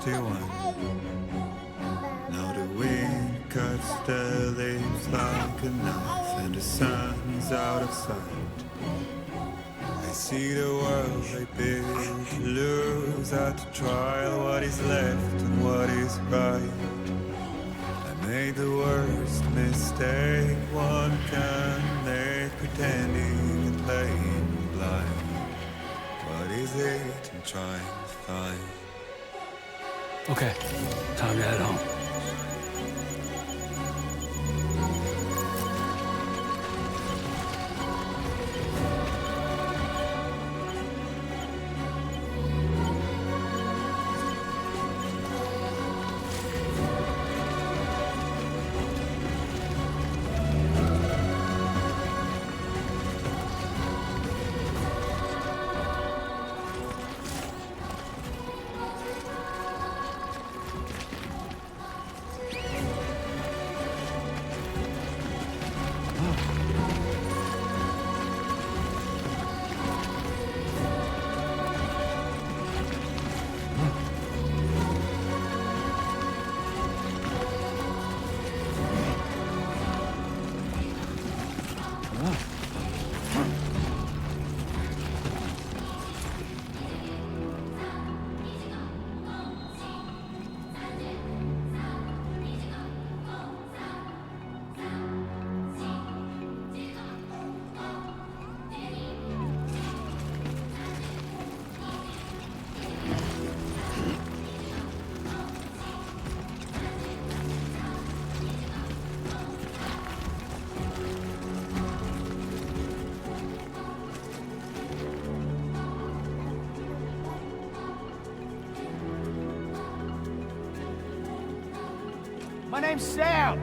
51. Now the wind cuts the leaves like a knife, and the sun's out of sight. I see the world I built to lose at the trial, what is left and what is right. I made the worst mistake one can make, pretending and playing blind. What is it I'm trying to find? Okay, time to head home. My name's Sam.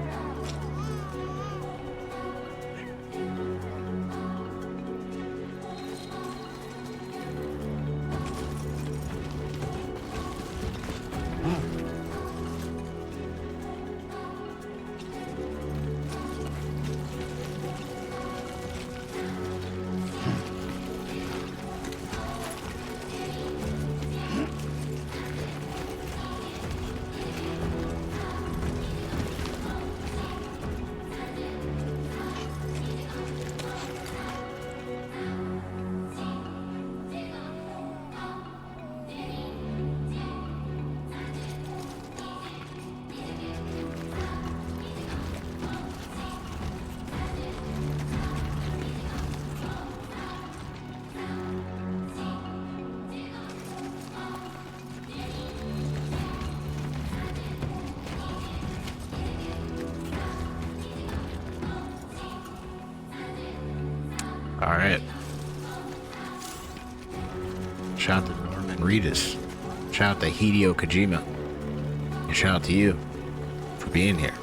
All right. Shout out to Norman Reedus. Shout out to Hideo Kojima. And shout out to you for being here.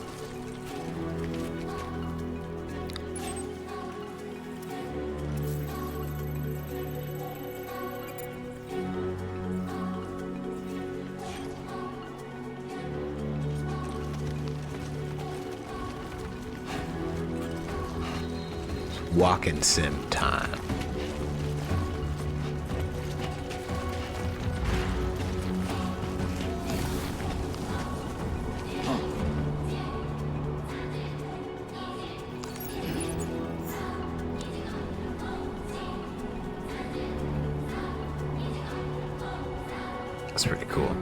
Walking sim time. That's pretty cool.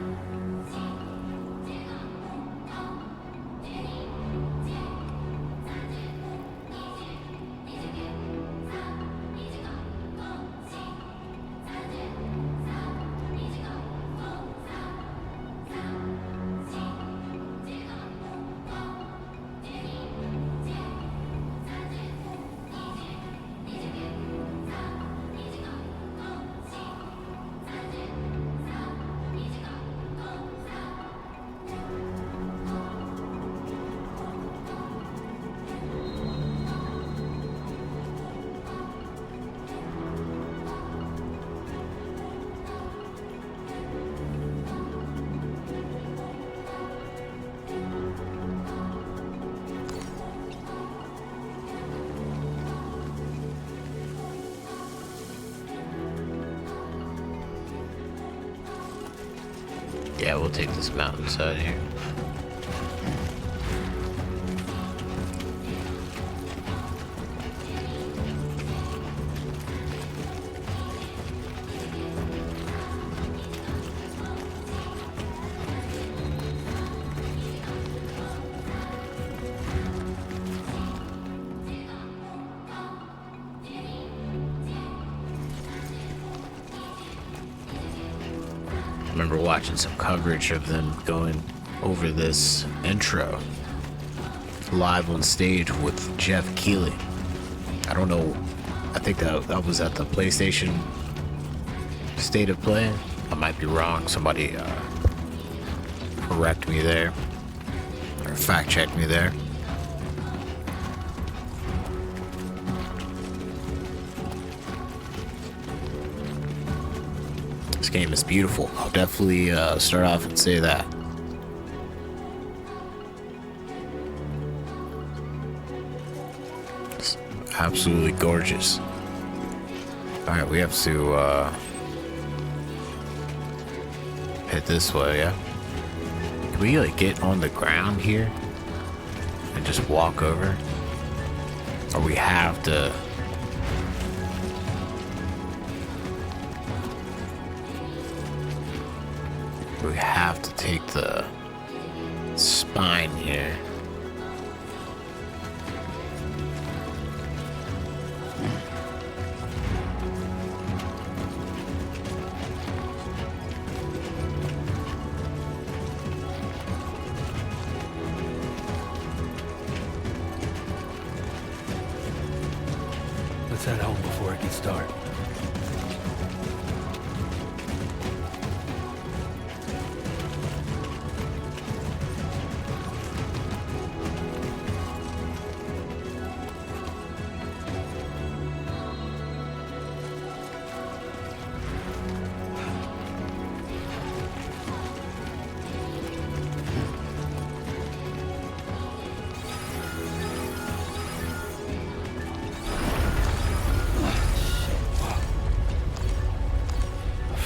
Yeah, we'll take this mountainside here. I remember watching some coverage of them going over this intro live on stage with Jeff Keighley. I don't know. I think that was at the PlayStation State of Play. I might be wrong. Somebody correct me there or fact check me there. This game is beautiful. I'll definitely start off and say that. It's absolutely gorgeous. Alright, we have to head this way, yeah? Can we like get on the ground here and just walk over? Or we have to... We have to take the spine here. Let's head home before it gets dark.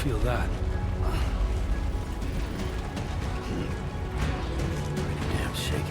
Feel that. Pretty damn shaky.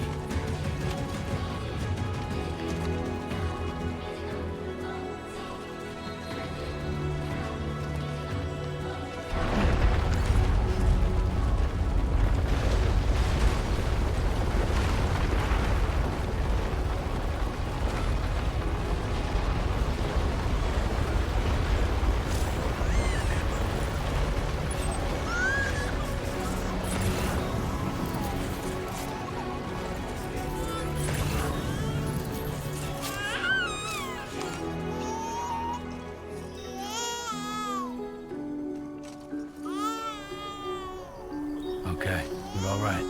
Okay, you're all right.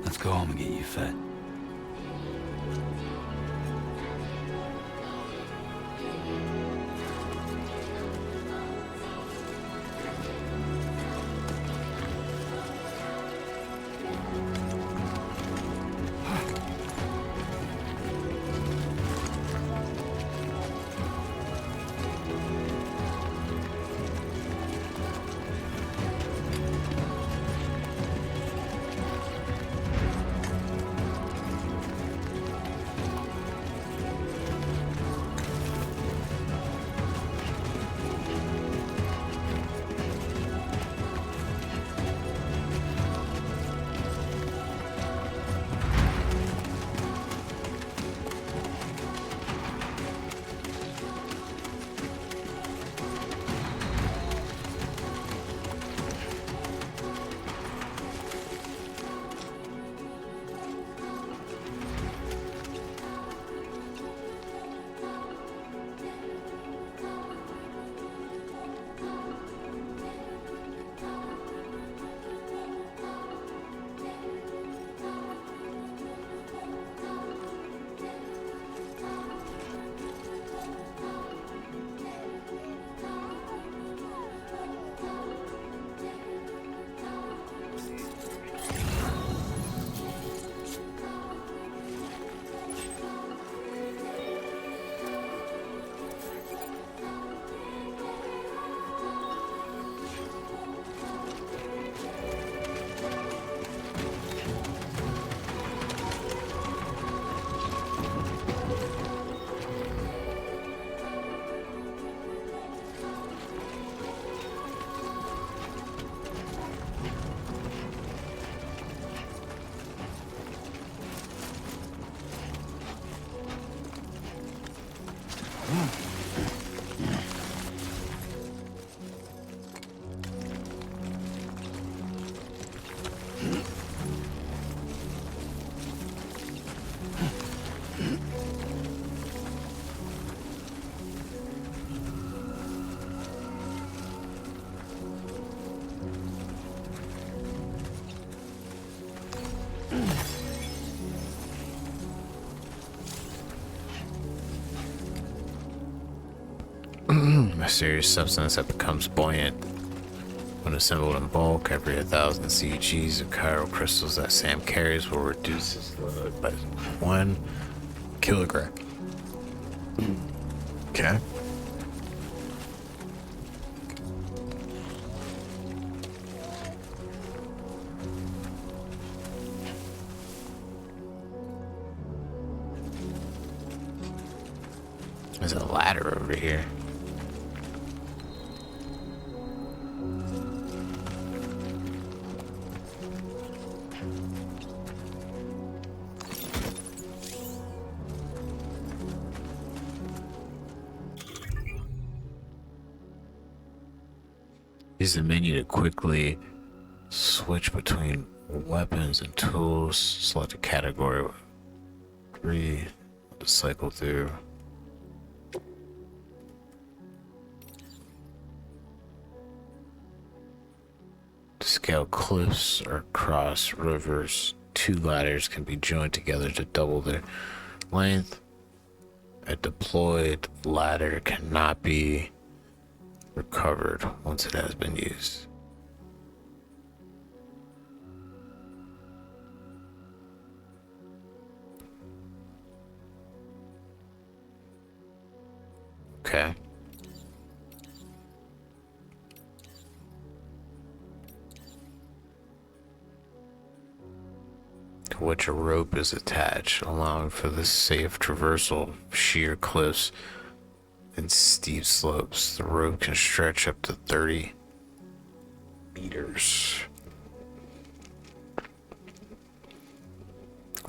Let's go home and get you fed. Mysterious substance that becomes buoyant when assembled in bulk. Every 1,000 CGs of chiral crystals that Sam carries will reduce his load by 1 kilogram. Okay. There's a ladder over here. Use the menu to quickly switch between weapons and tools. Select a category 3 to cycle through. To scale cliffs or cross rivers, 2 ladders can be joined together to double their length. A deployed ladder cannot be recovered once it has been used. Okay. To which a rope is attached, allowing for the safe traversal of sheer cliffs and steep slopes. The rope can stretch up to 30 meters.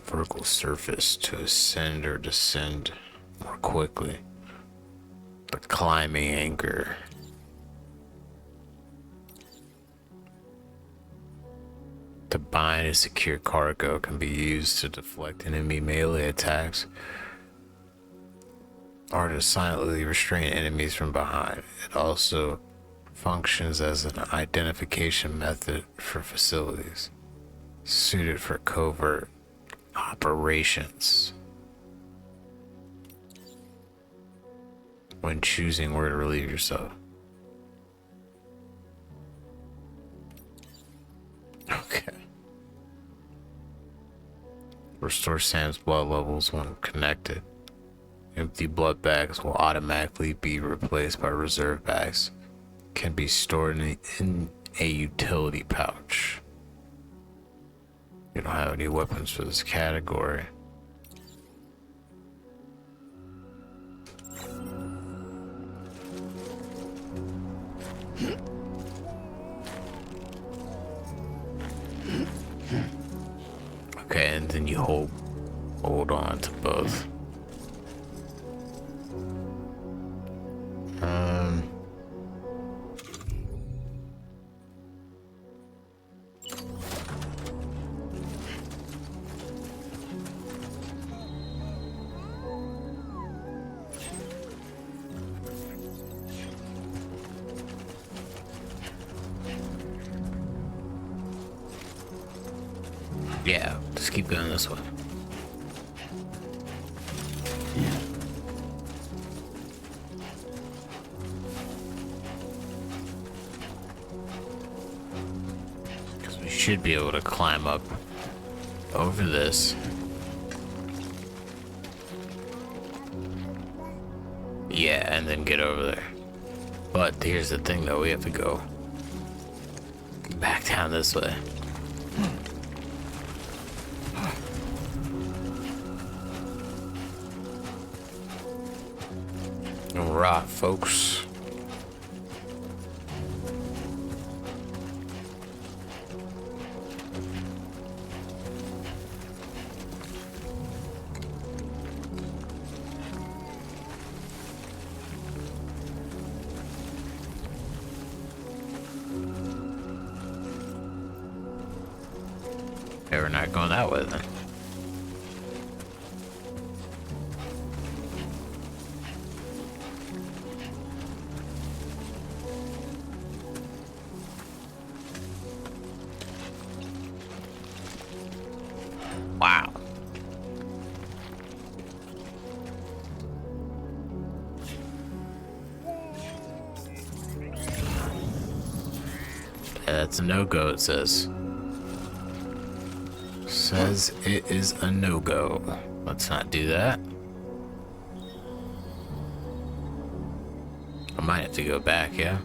Vertical surface to ascend or descend more quickly. The climbing anchor. To bind and secure cargo can be used to deflect enemy melee attacks or to silently restrain enemies from behind. It also functions as an identification method for facilities, suited for covert operations. When choosing where to relieve yourself. Okay. Restore Sam's blood levels when connected. Empty blood bags will automatically be replaced by reserve bags. Can be stored in a utility pouch. You don't have any weapons for this category. Okay, and then you hold on to both. Yeah, just keep going this way. Because we should be able to climb up over this. Yeah, and then get over there. But here's the thing though, we have to go back down this way. Alright, folks. Okay, we're not going that way then. Wow. That's a no-go, it says. Says it is a no-go. Let's not do that. I might have to go back, yeah?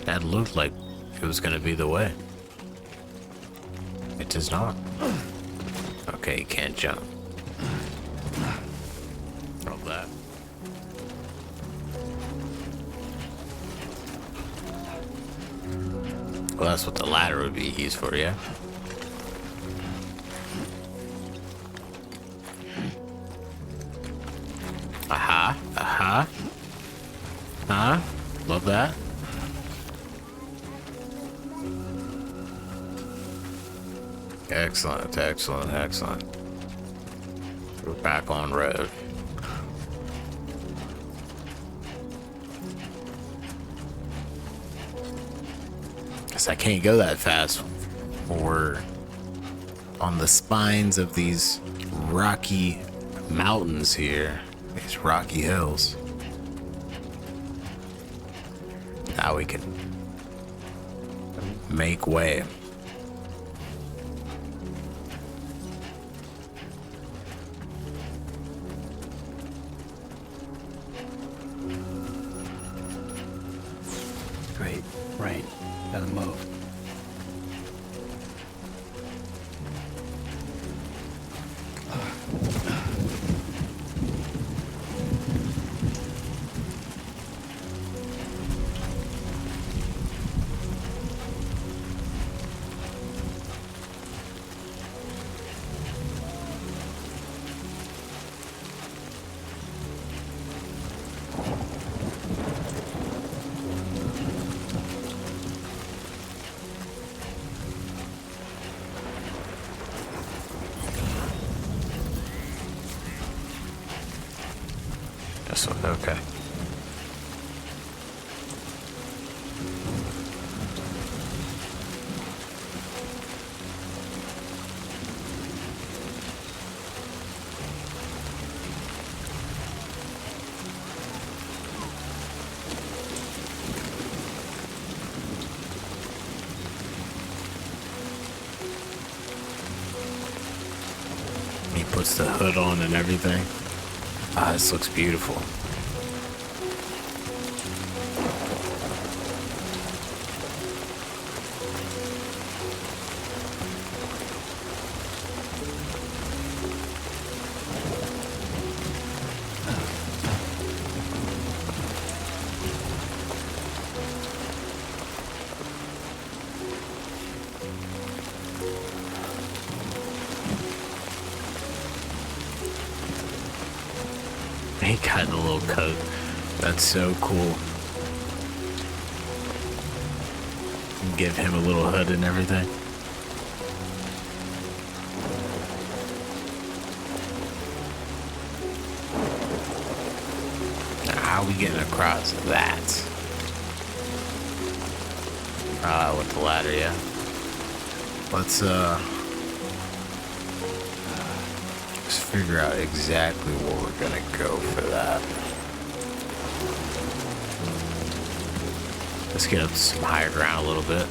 That looked like it was gonna be the way. It does not. Okay, you can't jump. Roll that. Well, that's what the ladder would be used for, yeah? Aha, aha. Huh? Love that. Excellent, excellent, excellent. We're back on road. Guess I can't go that fast. We're on the spines of these rocky mountains here. These rocky hills. Now we can make way. Great. Rain. Gotta move. This one, okay. He puts the hood on and everything. Ah, this looks beautiful. He got a little coat. That's so cool. Give him a little hood and everything. Now, how are we getting across that? With the ladder, yeah. Let's figure out exactly where we're gonna go for that. Let's get up to some higher ground a little bit.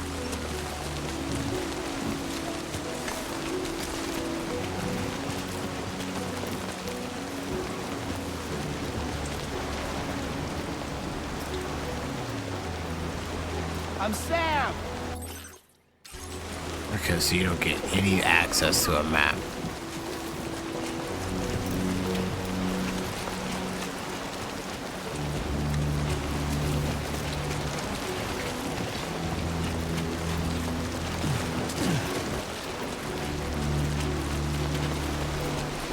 I'm Sam. Okay, so you don't get any access to a map.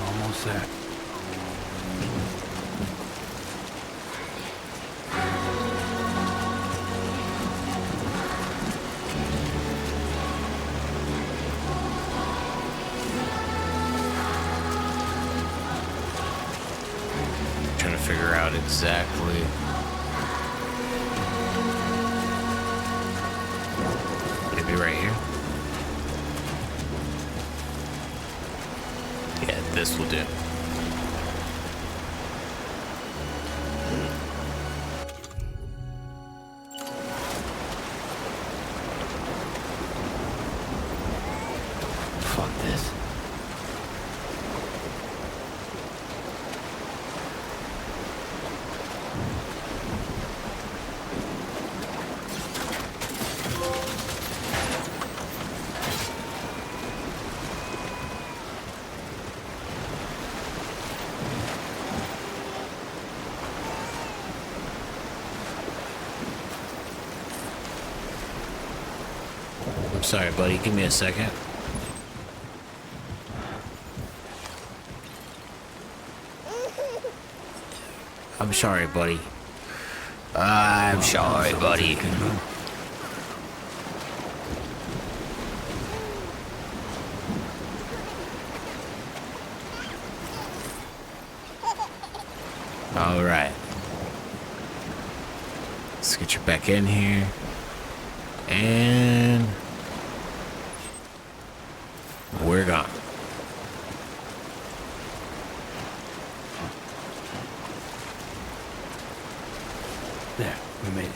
Almost there. exactly. Maybe right here? Yeah, this will do. Fuck this. I'm sorry, buddy. Give me a second. I'm sorry, buddy. I'm sorry, buddy. All right. Let's get you back in here. And we're gone. There, we made it.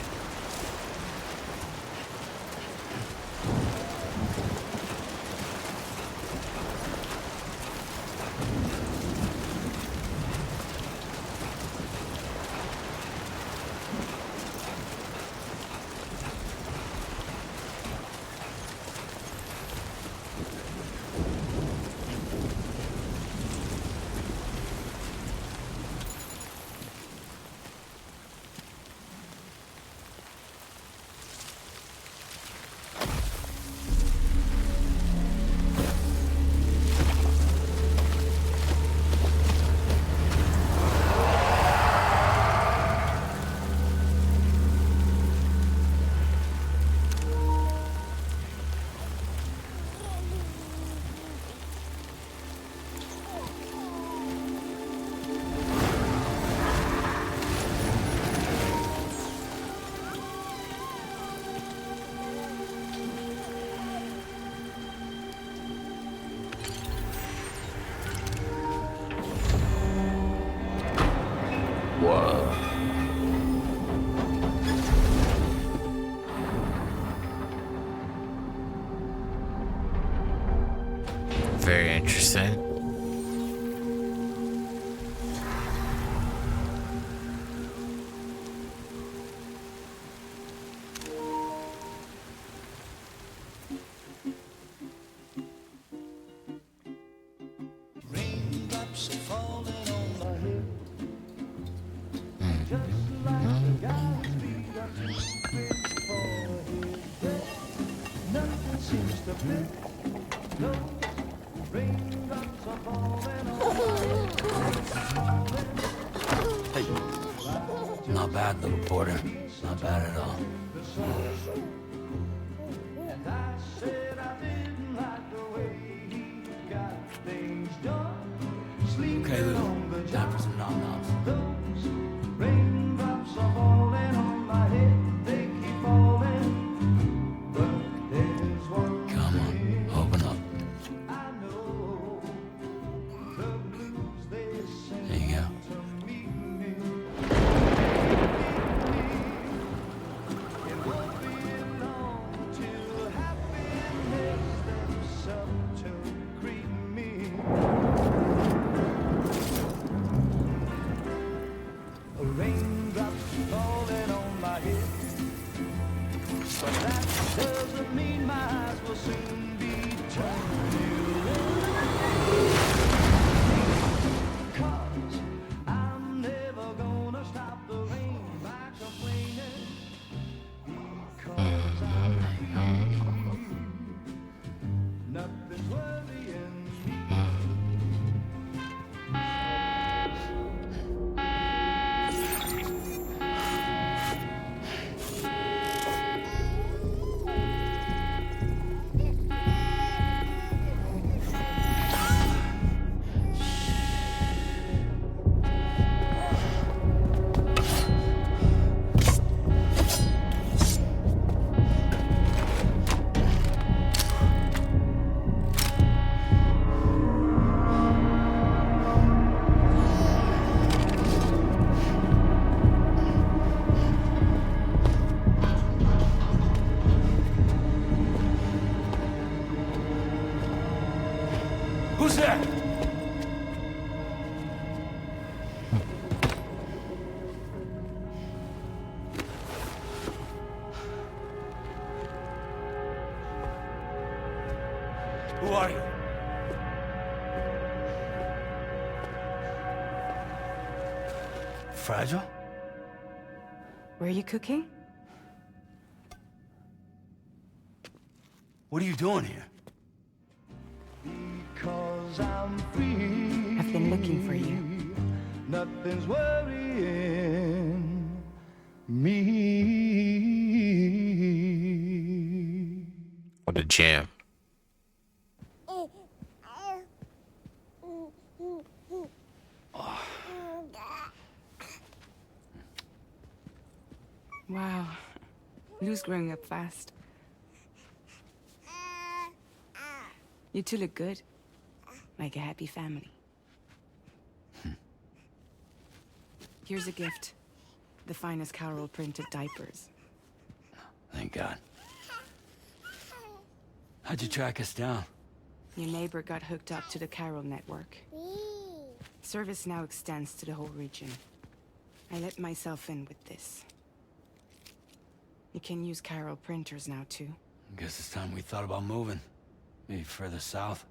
Whoa. Very interesting. Hey. Not bad, little porter. Not bad at all. Okay, Lou. Time for some nom-noms. Come on, open up. There you go. Who's there? Who are you? Fragile? Were you cooking? What are you doing here? I've been looking for you. Nothing's worrying me. What a jam. Wow. Lou's growing up fast. You two look good. Like a happy family. Here's a gift. The finest Carol printed diapers. Thank God. How'd you track us down? Your neighbor got hooked up to the Carol network. Service now extends to the whole region. I let myself in with this. You can use Carol printers now, too. Guess it's time we thought about moving. Maybe further south.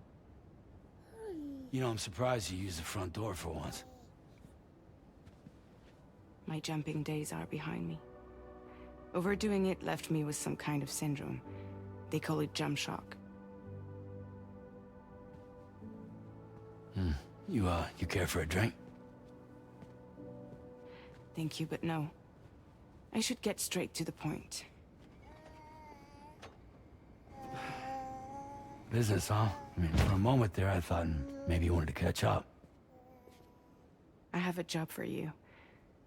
You know, I'm surprised you used the front door for once. My jumping days are behind me. Overdoing it left me with some kind of syndrome. They call it jump shock. You care for a drink? Thank you, but no. I should get straight to the point. Business, huh? I mean, for a moment there, I thought maybe you wanted to catch up. I have a job for you.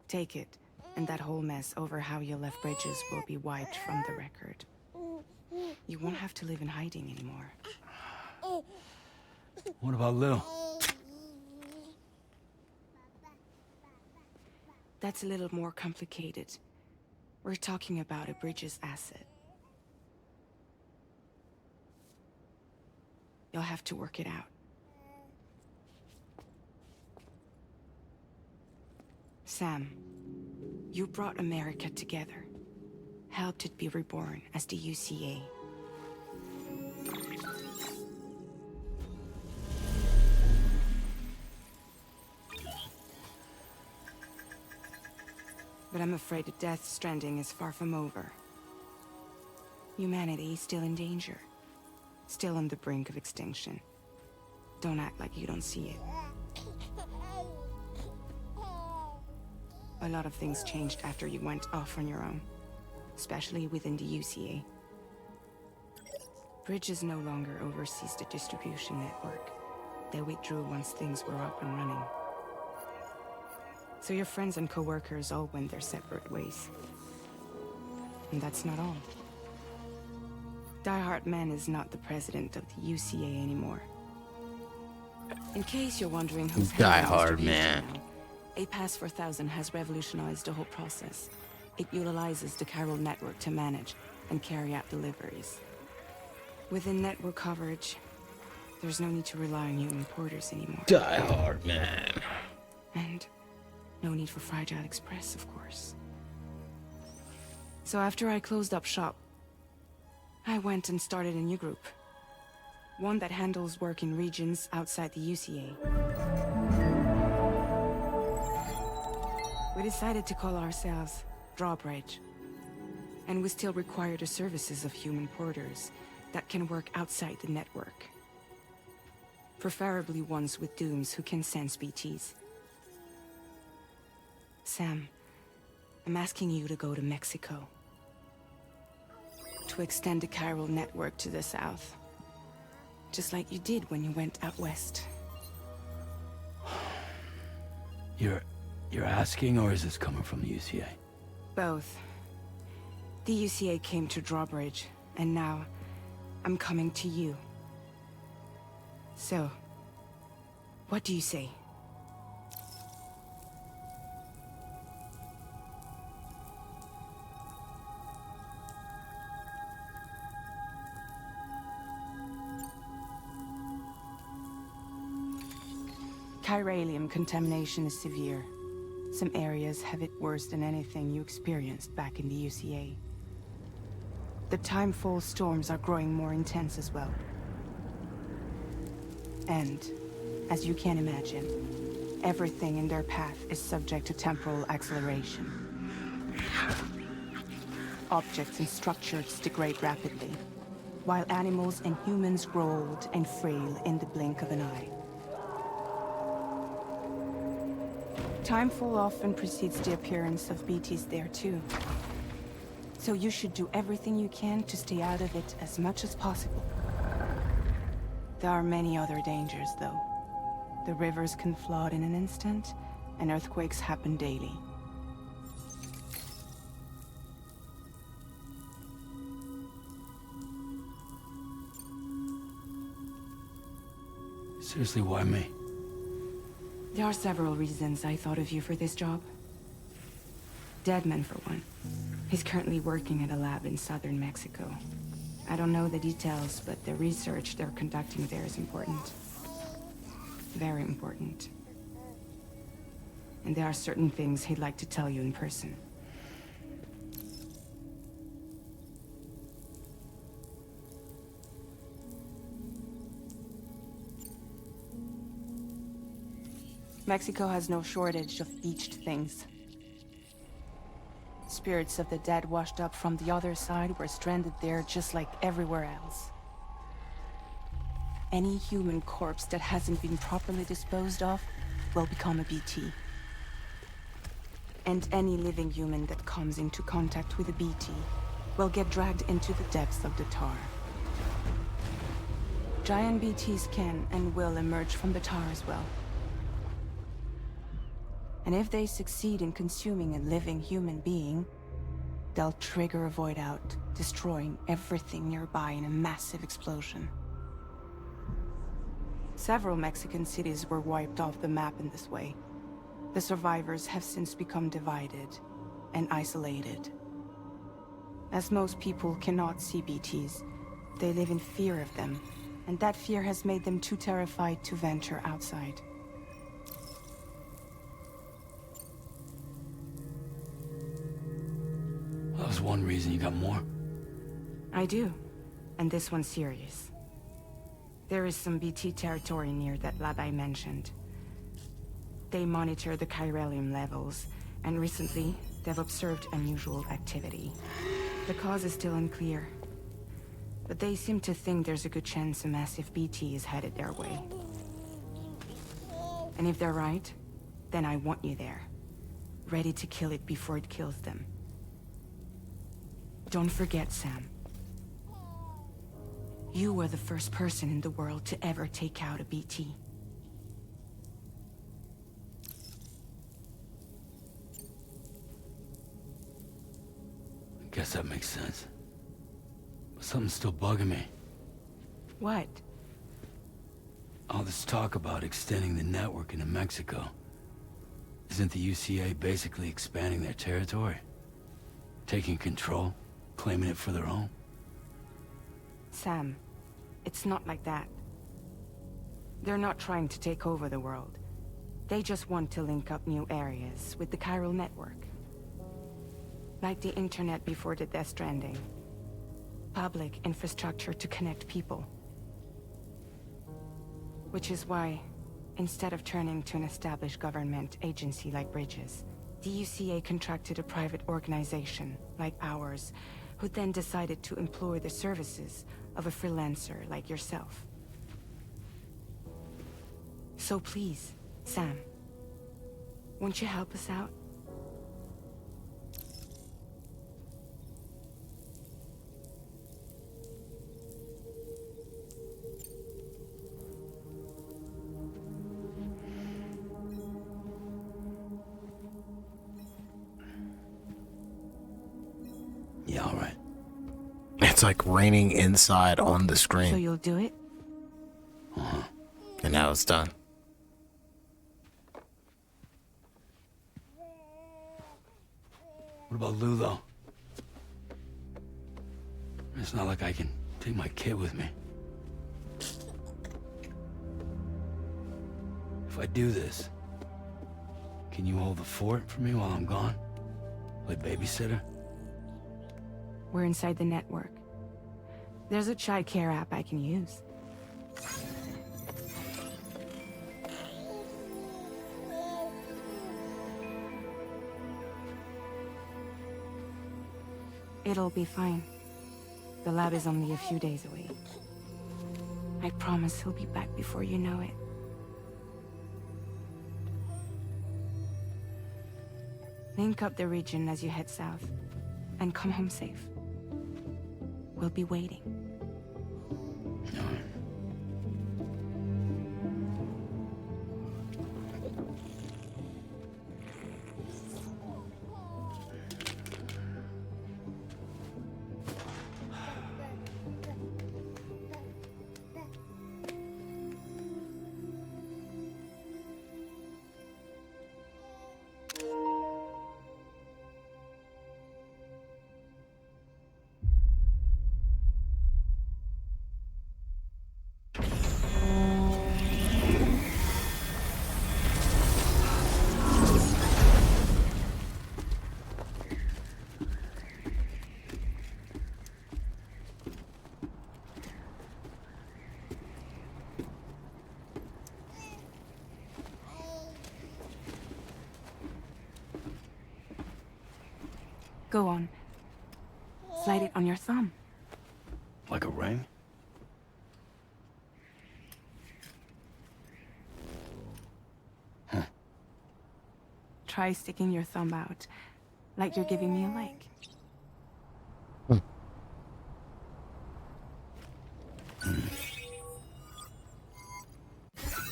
Take it, and that whole mess over how you left Bridges will be wiped from the record. You won't have to live in hiding anymore. What about Lou? That's a little more complicated. We're talking about a Bridges asset. You'll have to work it out. Sam, you brought America together. Helped it be reborn as the UCA. But I'm afraid the death Stranding is far from over. Humanity is still in danger. Still on the brink of extinction. Don't act like you don't see it. A lot of things changed after you went off on your own. Especially within the UCA. Bridges no longer oversees the distribution network. They withdrew once things were up and running. So your friends and co-workers all went their separate ways. And that's not all. Die Hard Man is not the president of the UCA anymore. In case you're wondering who's Die handling Hard distribution Man. now, A Pass 4000 has revolutionized the whole process. It utilizes the Carol network to manage and carry out deliveries. Within network coverage, there's no need to rely on human porters anymore. Die Hard Man. And no need for Fragile Express, of course. So after I closed up shop, I went and started a new group. One that handles work in regions outside the UCA. We decided to call ourselves Drawbridge. And we still require the services of human porters that can work outside the network. Preferably ones with dooms who can sense BTs. Sam, I'm asking you to go to Mexico. To extend the Carol network to the south. Just like you did when you went out west. You're asking, or is this coming from the UCA? Both. The UCA came to Drawbridge, and now I'm coming to you. So, what do you say? chiralium contamination is severe. Some areas have it worse than anything you experienced back in the UCA. The timefall storms are growing more intense as well. And, as you can imagine, everything in their path is subject to temporal acceleration. Objects and structures degrade rapidly, while animals and humans grow old and frail in the blink of an eye. Timefall often precedes the appearance of BTs there too. So you should do everything you can to stay out of it as much as possible. There are many other dangers, though. The rivers can flood in an instant, and earthquakes happen daily. Seriously, why me? There are several reasons I thought of you for this job. Deadman, for one. He's currently working at a lab in southern Mexico. I don't know the details, but the research they're conducting there is important. Very important. And there are certain things he'd like to tell you in person. Mexico has no shortage of beached things. Spirits of the dead washed up from the other side were stranded there just like everywhere else. Any human corpse that hasn't been properly disposed of will become a BT. And any living human that comes into contact with a BT will get dragged into the depths of the tar. Giant BTs can and will emerge from the tar as well. And if they succeed in consuming a living human being, they'll trigger a void out, destroying everything nearby in a massive explosion. Several Mexican cities were wiped off the map in this way. The survivors have since become divided and isolated. As most people cannot see BTs, they live in fear of them, and that fear has made them too terrified to venture outside. That was one reason. You got more? I do, and this one's serious. There is some BT territory near that lab I mentioned. They monitor the chiralium levels, and recently, they've observed unusual activity. The cause is still unclear, but they seem to think there's a good chance a massive BT is headed their way. And if they're right, then I want you there, ready to kill it before it kills them. Don't forget, Sam. You were the first person in the world to ever take out a BT. I guess that makes sense. But something's still bugging me. What? All this talk about extending the network into Mexico. Isn't the UCA basically expanding their territory? Taking control? Claiming it for their own? Sam, it's not like that. They're not trying to take over the world. They just want to link up new areas with the chiral network. Like the internet before the Death Stranding. Public infrastructure to connect people. Which is why, instead of turning to an established government agency like Bridges, the UCA contracted a private organization, like ours, who then decided to employ the services of a freelancer like yourself. So please, Sam, won't you help us out? Yeah, all right. It's like raining inside on the So screen. you'll do it? Uh-huh. And now it's done. What about Lou, though? It's not like I can take my kid with me. If I do this, can you hold the fort for me while I'm gone? Play babysitter? We're inside the network. There's a child care app I can use. It'll be fine. The lab is only a few days away. I promise he'll be back before you know it. Link up the region as you head south, and come home safe. We'll be waiting. Go on. Slide it on your thumb. Like a ring? Try sticking your thumb out, like you're giving me a like.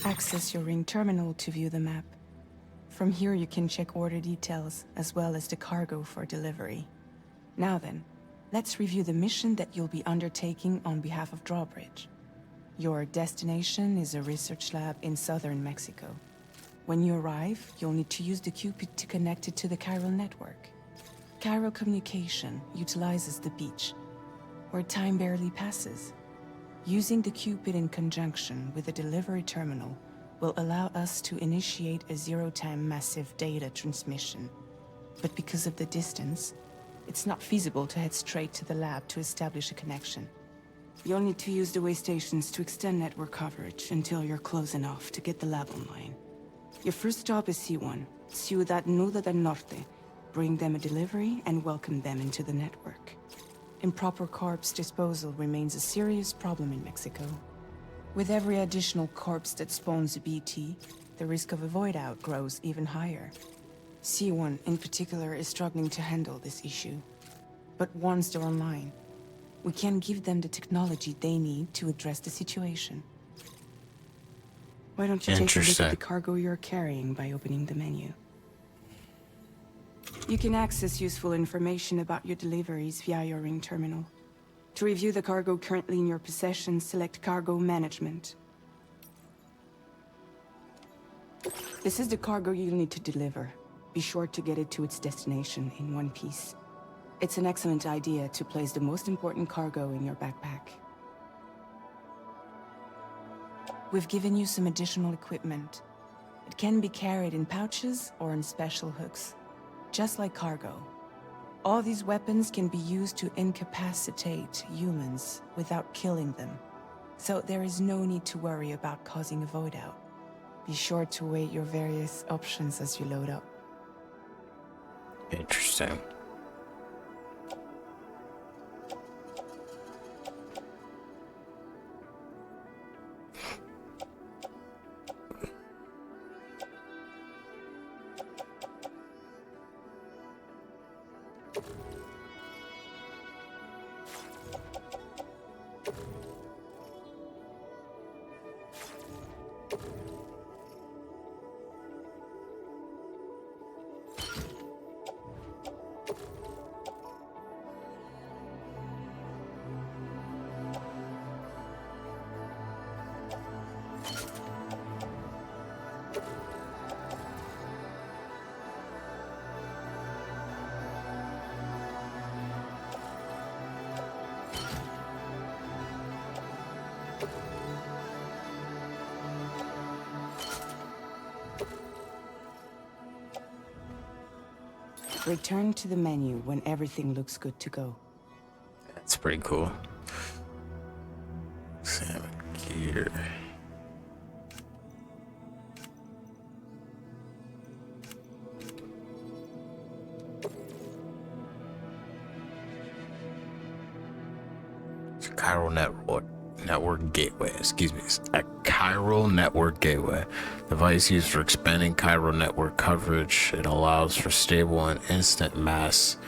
Access your ring terminal to view the map. From here you can check order details, as well as the cargo for delivery. Now then, let's review the mission that you'll be undertaking on behalf of Drawbridge. Your destination is a research lab in southern Mexico. When you arrive, you'll need to use the Cupid to connect it to the chiral network. Chiral communication utilizes the beach, where time barely passes. Using the Cupid in conjunction with the delivery terminal will allow us to initiate a zero-time massive data transmission. But because of the distance, it's not feasible to head straight to the lab to establish a connection. You'll need to use the way stations to extend network coverage until you're close enough to get the lab online. Your first stop is C1, Ciudad Nuda del Norte. Bring them a delivery and welcome them into the network. Improper corpse disposal remains a serious problem in Mexico. With every additional corpse that spawns a BT, the risk of a void out grows even higher. C1 in particular is struggling to handle this issue. But once they're online, we can give them the technology they need to address the situation. Why don't you take a look at the cargo you're carrying by opening the menu? You can access useful information about your deliveries via your ring terminal. To review the cargo currently in your possession, select Cargo Management. This is the cargo you'll need to deliver. Be sure to get it to its destination in one piece. It's an excellent idea to place the most important cargo in your backpack. We've given you some additional equipment. It can be carried in pouches or in special hooks, just like cargo. All these weapons can be used to incapacitate humans without killing them. So there is no need to worry about causing a void out. Be sure to weigh your various options as you load up. Interesting. Return to the menu when everything looks good to go. That's pretty cool. Salmon gear. It's a chiral network gateway. Excuse me. It's a chiral network gateway. Device used for expanding chiral network coverage. It allows for stable and instant mass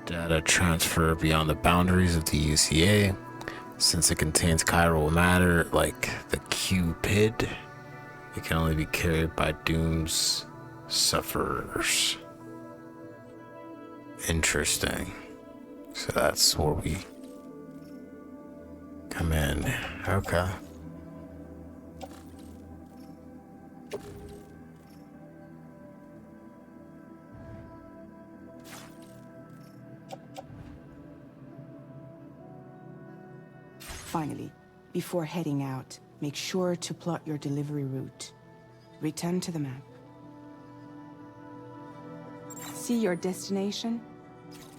data transfer beyond the boundaries of the UCA. Since it contains chiral matter like the Q-pid, it can only be carried by Doom's sufferers. Interesting. So that's where we come in. Okay. Finally, before heading out, make sure to plot your delivery route. Return to the map. See your destination?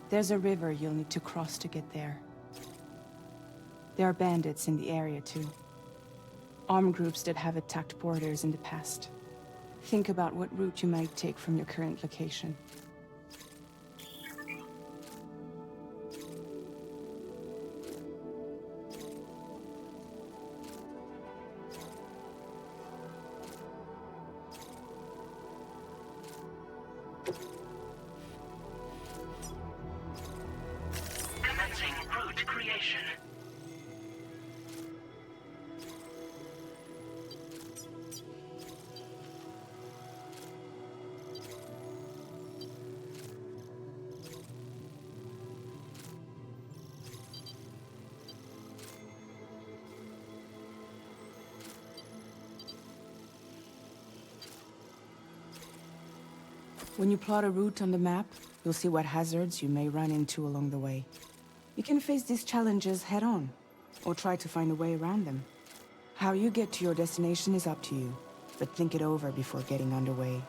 There's a river you'll need to cross to get there. There are bandits in the area too. Armed groups that have attacked borders in the past. Think about what route you might take from your current location. Commencing route creation. When you plot a route on the map, you'll see what hazards you may run into along the way. You can face these challenges head-on, or try to find a way around them. How you get to your destination is up to you, but think it over before getting underway.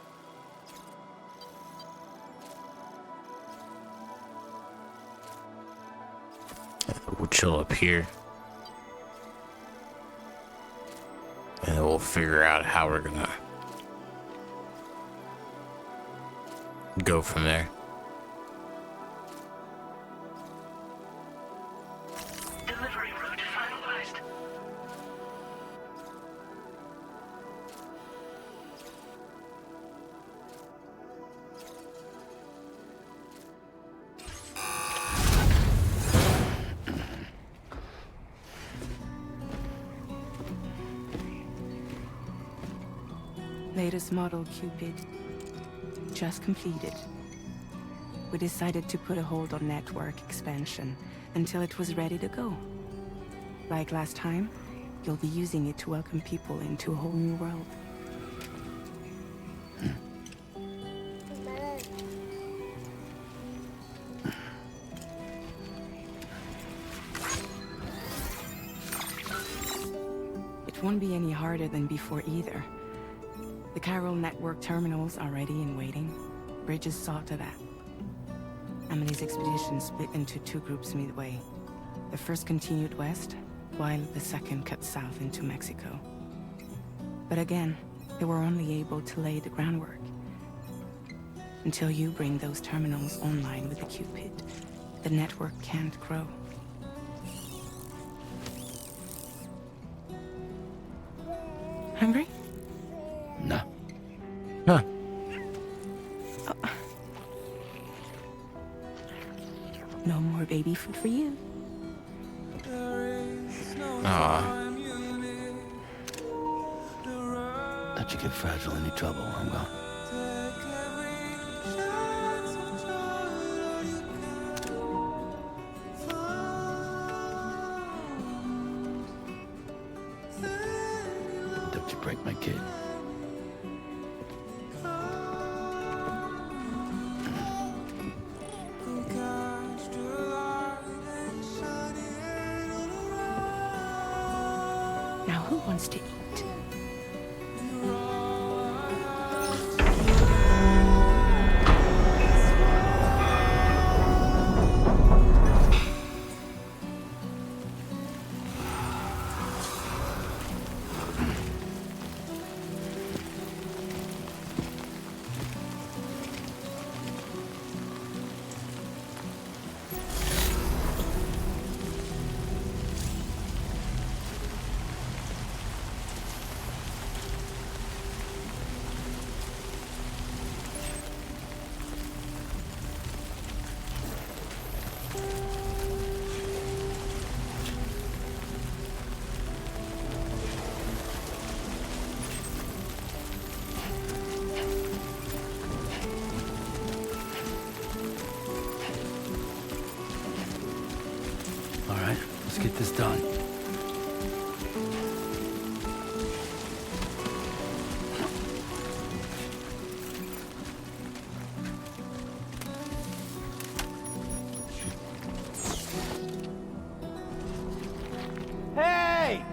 We'll chill up here. And then we'll figure out how we're gonna go from there. Delivery route finalized. Latest model Cupid. Just completed. We decided to put a hold on network expansion until it was ready to go. Like last time, you'll be using it to welcome people into a whole new world. It won't be any harder than before either. The chiral network terminals are ready and waiting. Bridges saw to that. Emily's expedition split into two groups midway. The first continued west, while the second cut south into Mexico. But again, they were only able to lay the groundwork. Until you bring those terminals online with the Cupid, the network can't grow. Hungry? No. Huh. No more baby food for you. Aw. Let you get fragile, any trouble, I'm gone. Don't you break my kid. Now who wants to eat? Let's get this done. Hey!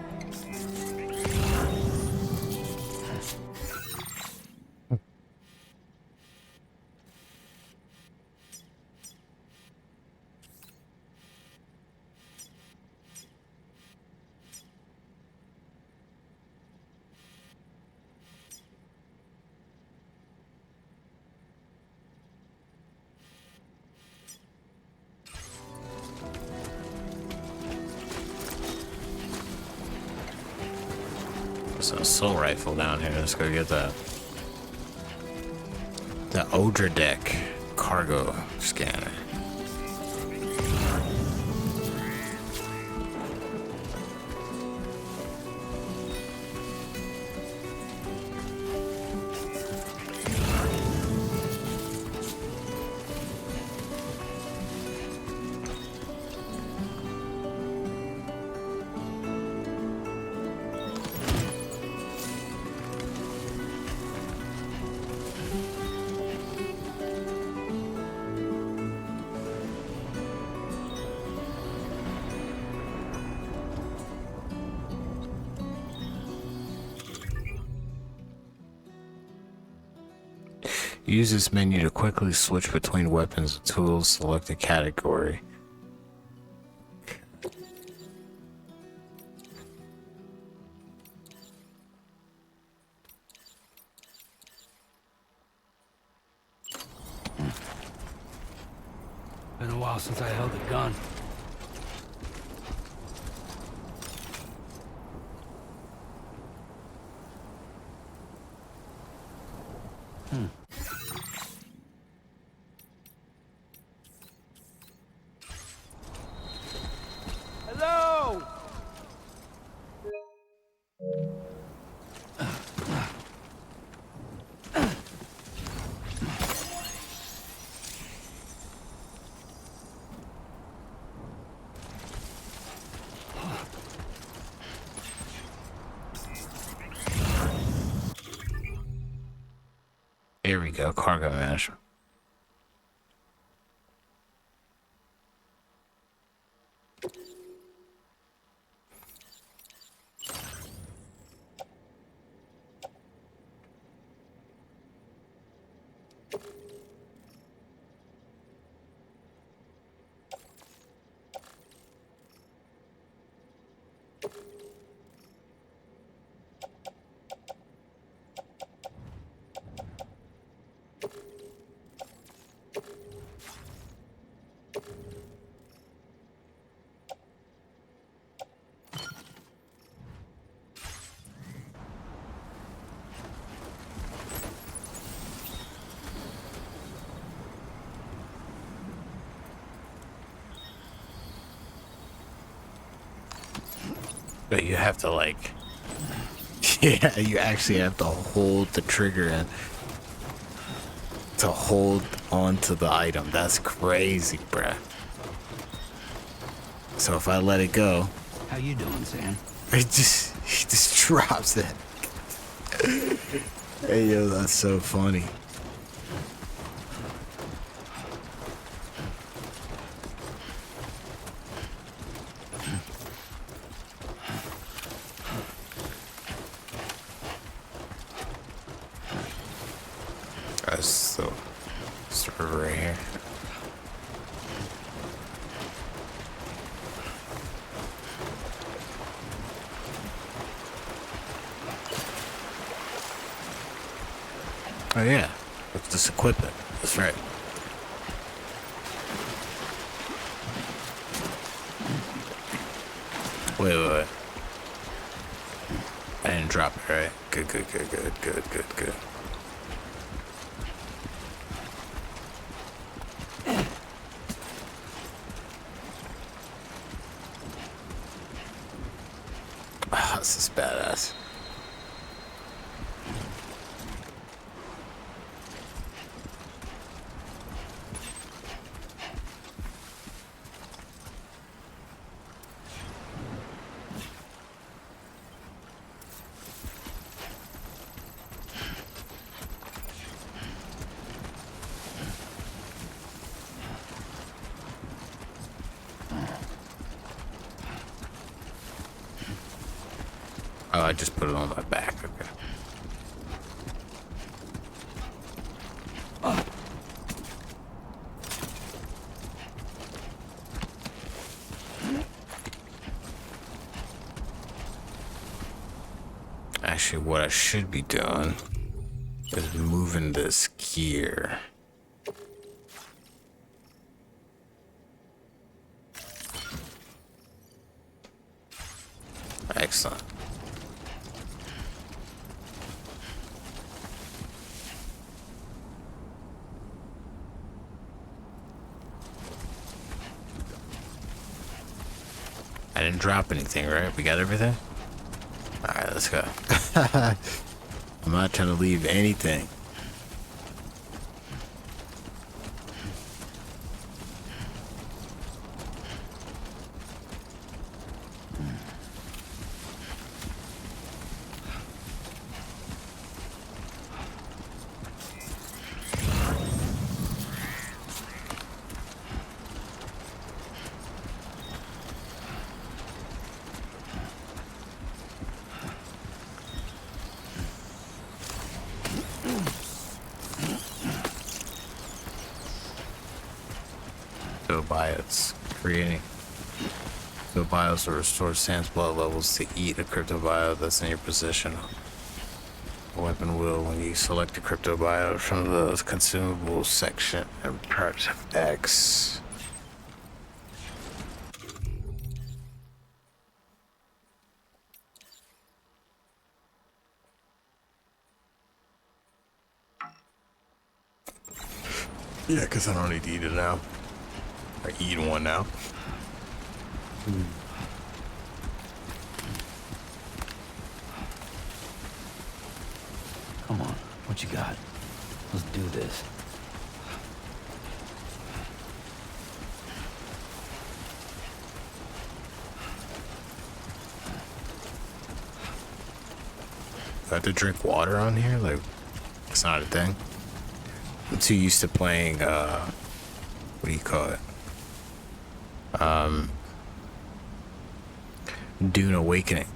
There's an assault rifle down here. Let's go get that. The Odra deck cargo scanner. Use this menu to quickly switch between weapons and tools. Select a category. Been a while since I held a gun. Hello! Here we go, cargo management. But you have to like, yeah, you actually have to hold the trigger and to hold onto the item. That's crazy, bruh. So if I let it go, How you doing, Sam? he just drops it. Hey yo, that's so funny. That's so sort of right here. Oh yeah, let's just equip it. That's right. Wait. I didn't drop it, right? Good. Ah, this is badass. I just put it on my back. Okay. Actually, what I should be doing is moving this gear. Excellent. I didn't drop anything, right? We got everything? Alright, let's go. I'm not trying to leave anything. Cryptobiotes creating cryptobiotes will restore Sam's blood levels to eat a cryptobiote that's in your possession. A weapon will when you select a cryptobiote from the consumables section and press X. Yeah, because I don't need to eat it now. I eat one now. Come on, what you got? Let's do this. Do I have to drink water on here? Like, it's not a thing. I'm too used to playing, what do you call it? Dune Awakening.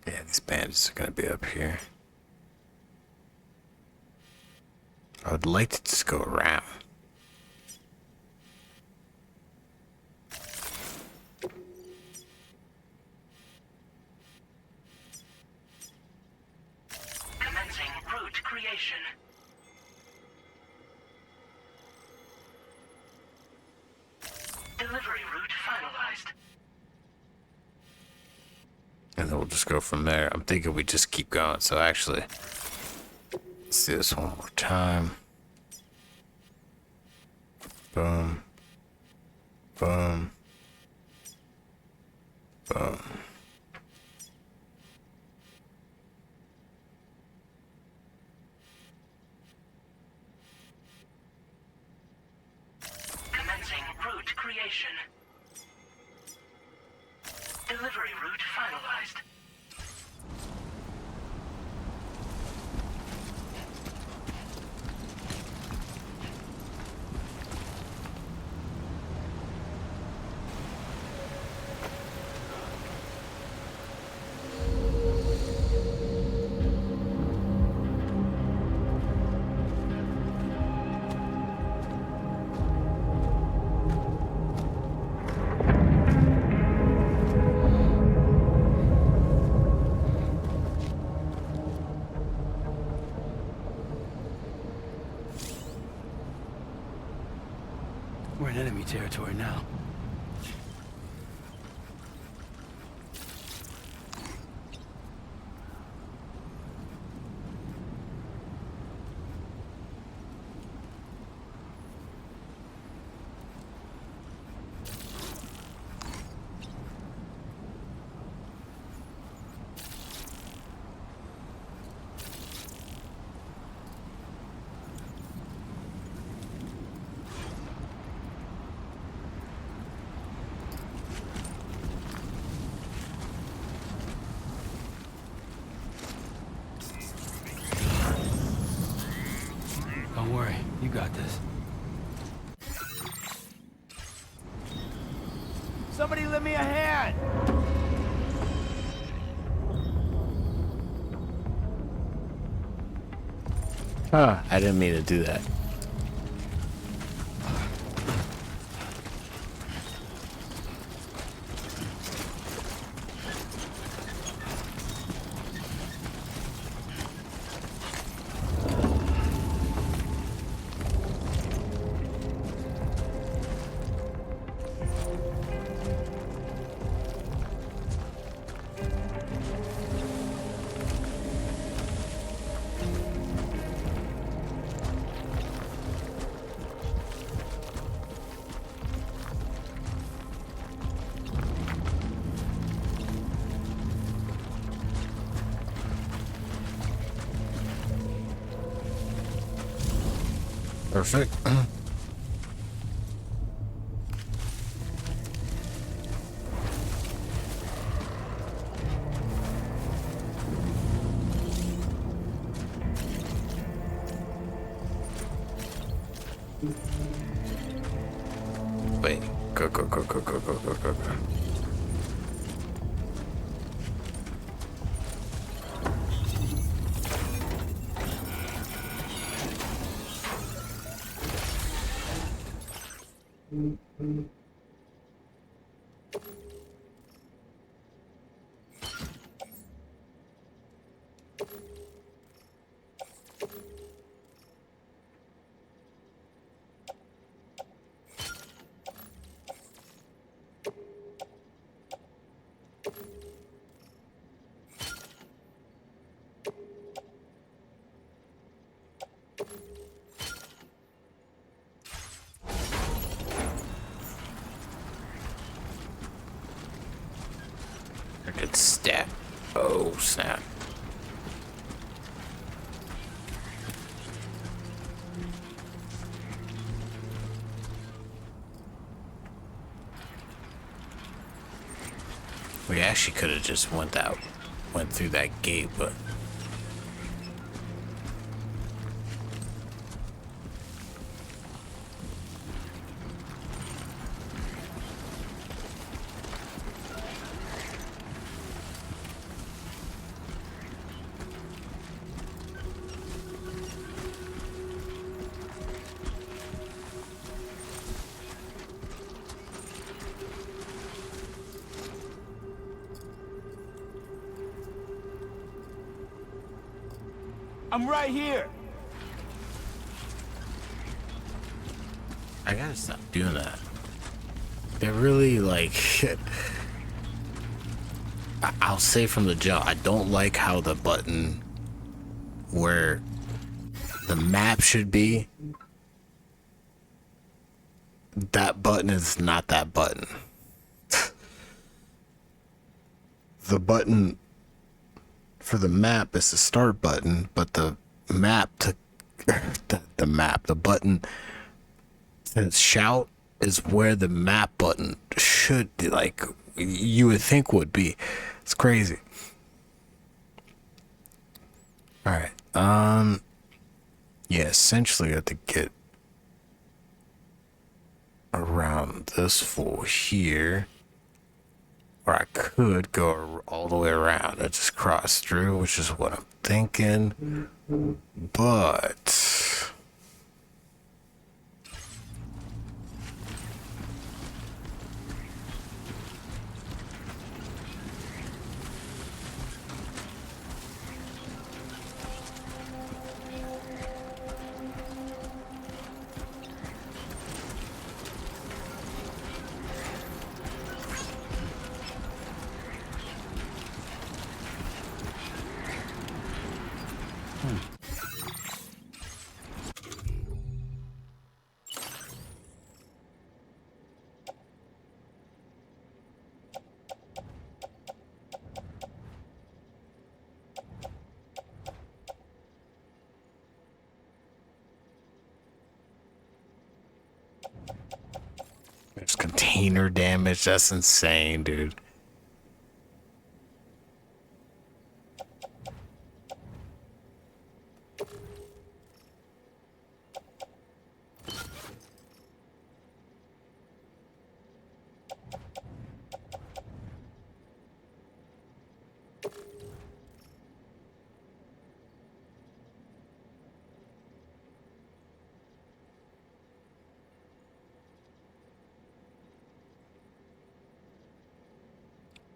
Yeah, these bandits are gonna be up here. I would like to just go around. Commencing route creation. Delivery route finalized. And then we'll just go from there. I'm thinking we just keep going. So actually, let's do this one more time. Boom. Boom. Boom. Commencing route creation. Delivery route finalized. We're in enemy territory now. lend me a hand? Huh, I didn't mean to do that. Perfect. Wait, go, go, go, go, go, go, go, go, go. I could stat. Oh, snap. We actually could have just went through that gate, but I'm right here. I gotta stop doing that. They're really like I'll say from the jump, I don't like how the button where the map should be, that button is not that button. The button for the map is the start button, but the map to the button that shout is where the map button should, like, you would think would be. It's crazy. All right. Yeah, essentially I have to get around this fool here. Or I could go all the way around and just cross through, which is what I'm thinking. But there's container damage. That's insane, dude.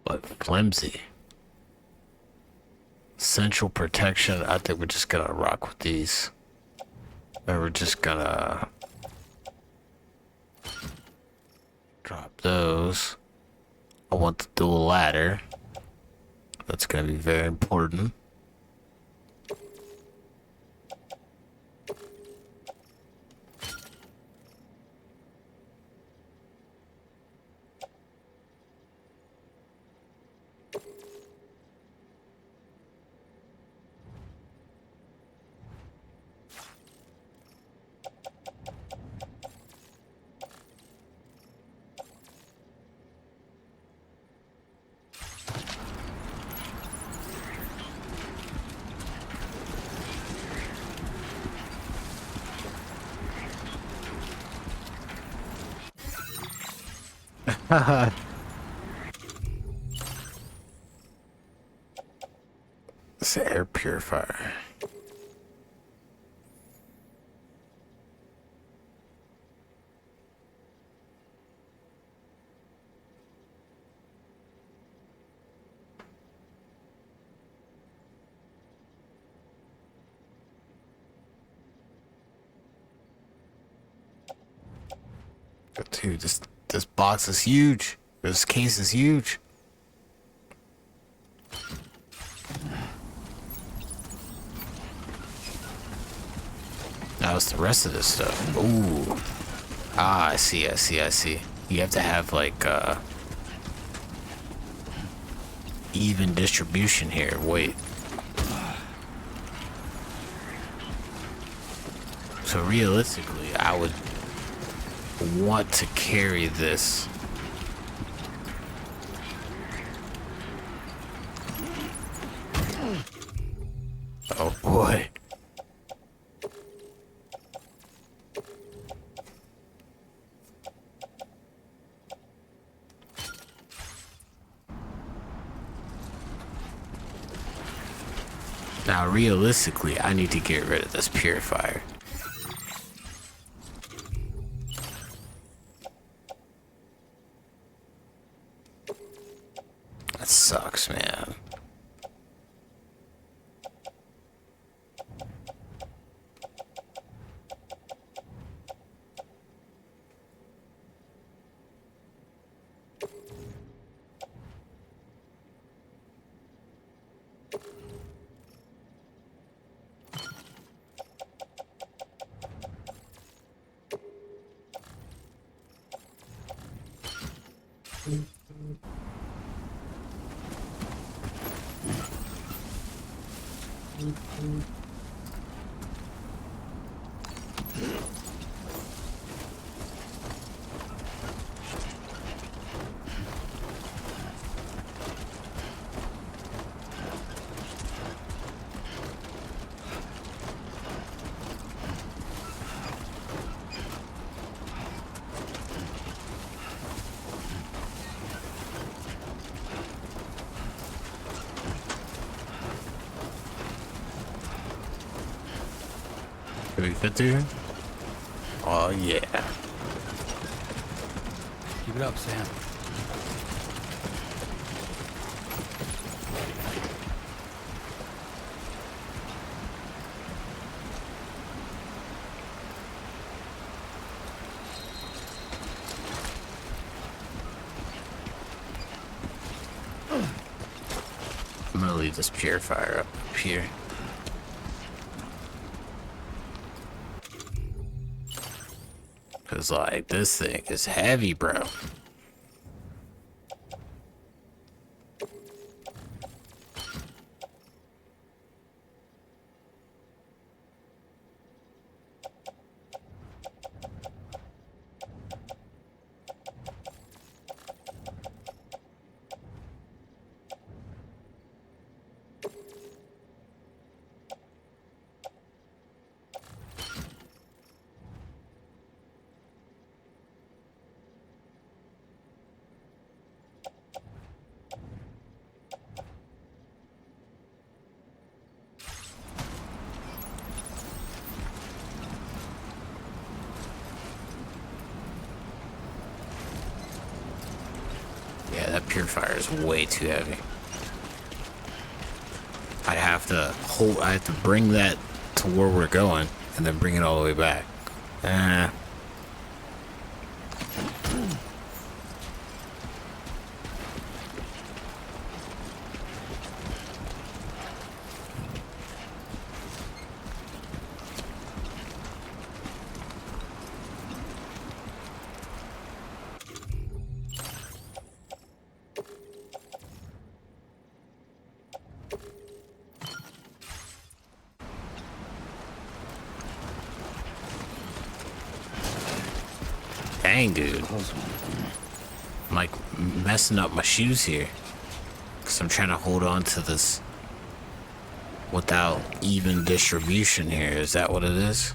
But flimsy. Central protection. I think we're just gonna rock with these. And we're just gonna drop those. I want the dual ladder. That's gonna be very important. It's an air purifier. Dude, this box is huge. This case is huge. Now it's the rest of this stuff. Ooh. Ah, I see. You have to have like even distribution here. Wait. So realistically, I would want to carry this. Oh boy. Now realistically, I need to get rid of this purifier. That sucks, man. Can we fit through? Oh yeah. Keep it up, Sam. I'm gonna leave this purifier up here. Cause like this thing is heavy, bro. purifier is way too heavy. I have to bring that to where we're going and then bring it all the way back. Dang, dude. I'm like messing up my shoes here. Because I'm trying to hold on to this without even distribution here. Is that what it is?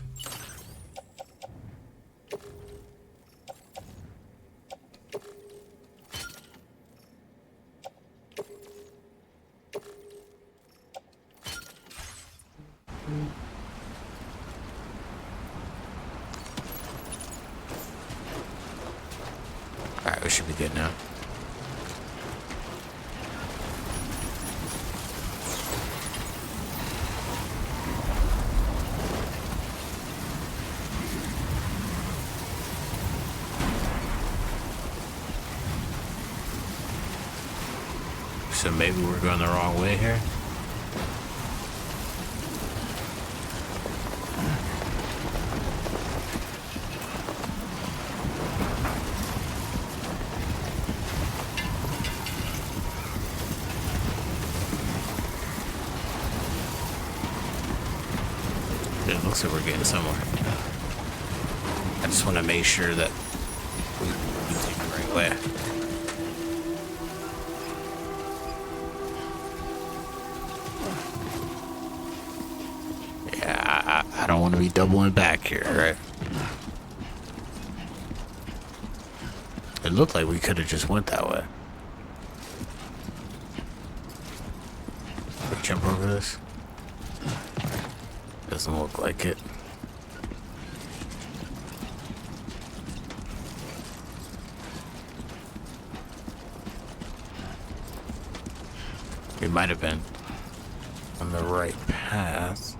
Alright, we should be good now. So maybe we're going the wrong way here? It looks like we're getting somewhere. I just want to make sure that we take the right way. Yeah, I don't want to be doubling back here, right? It looked like we could have just went that way. Jump over this? Doesn't look like it. We might have been on the right path.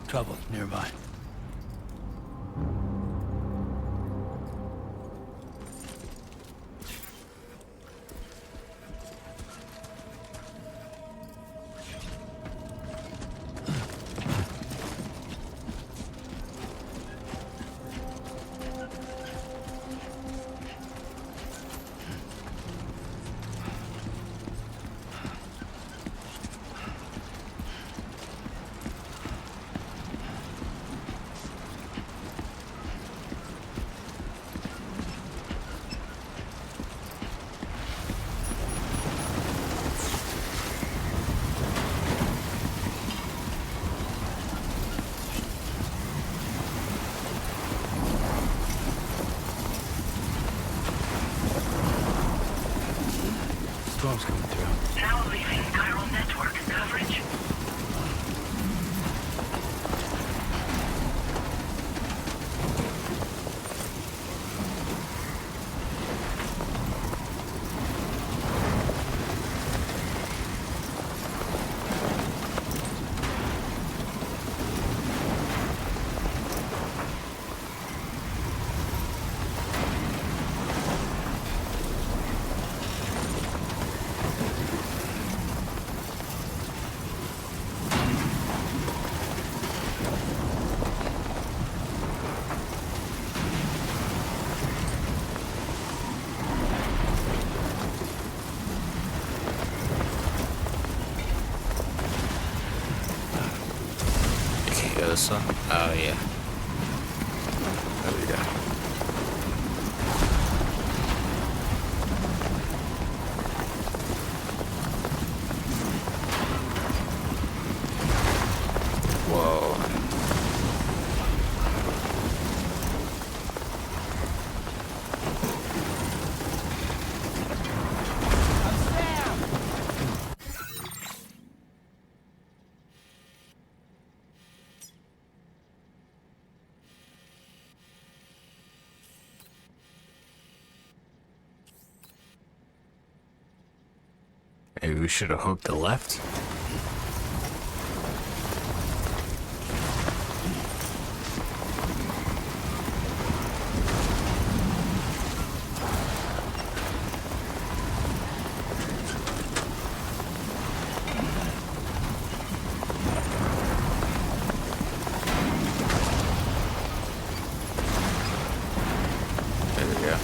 Trouble nearby. Storm's coming through. Now leaving chiral network coverage. This one? Oh, yeah. There we go. Whoa. Maybe we should have hooked the left. There we go.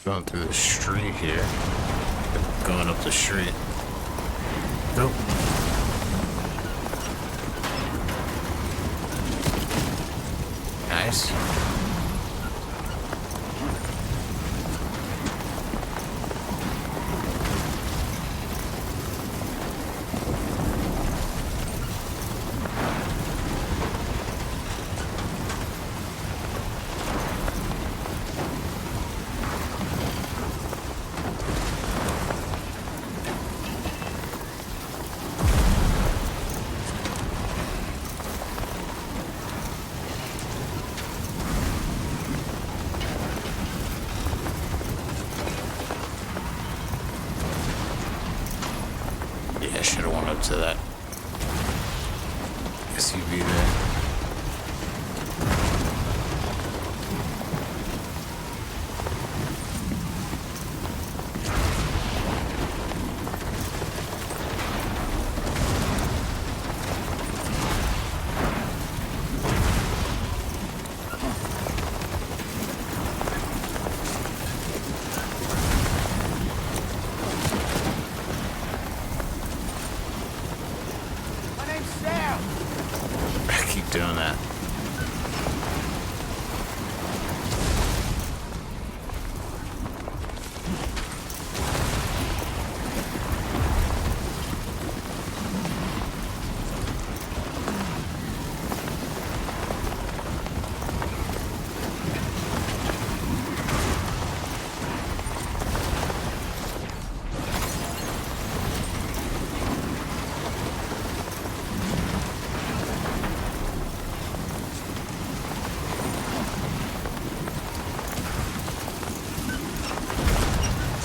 Going through the street here. Going up the street. Nope. Nice. Yeah, I should have went up to that SUV there. My name's Sam. I keep doing that.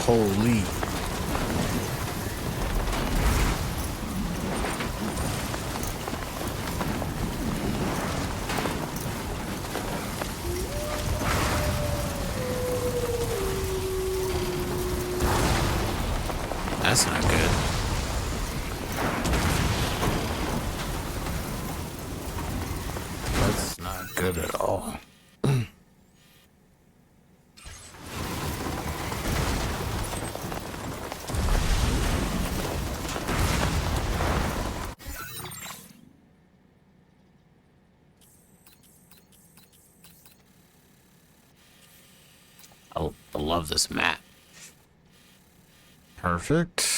Holy. That's not good. That's not good at all. I love this map. Perfect.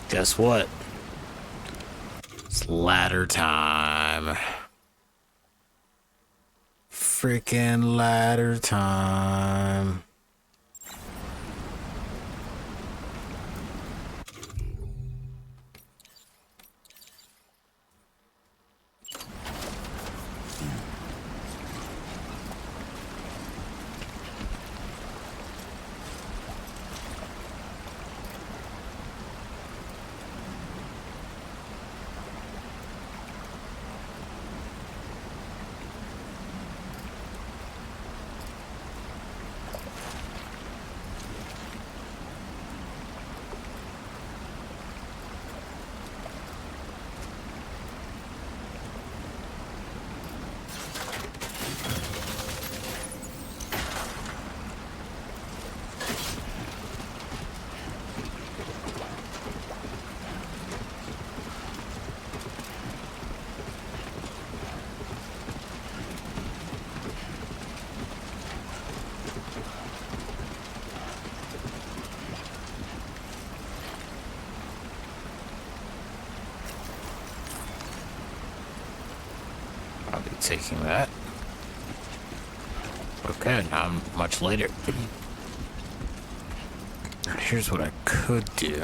Guess what? It's ladder time. Freaking ladder time. I'll be taking that. Okay, now I'm much later. Here's what I could do.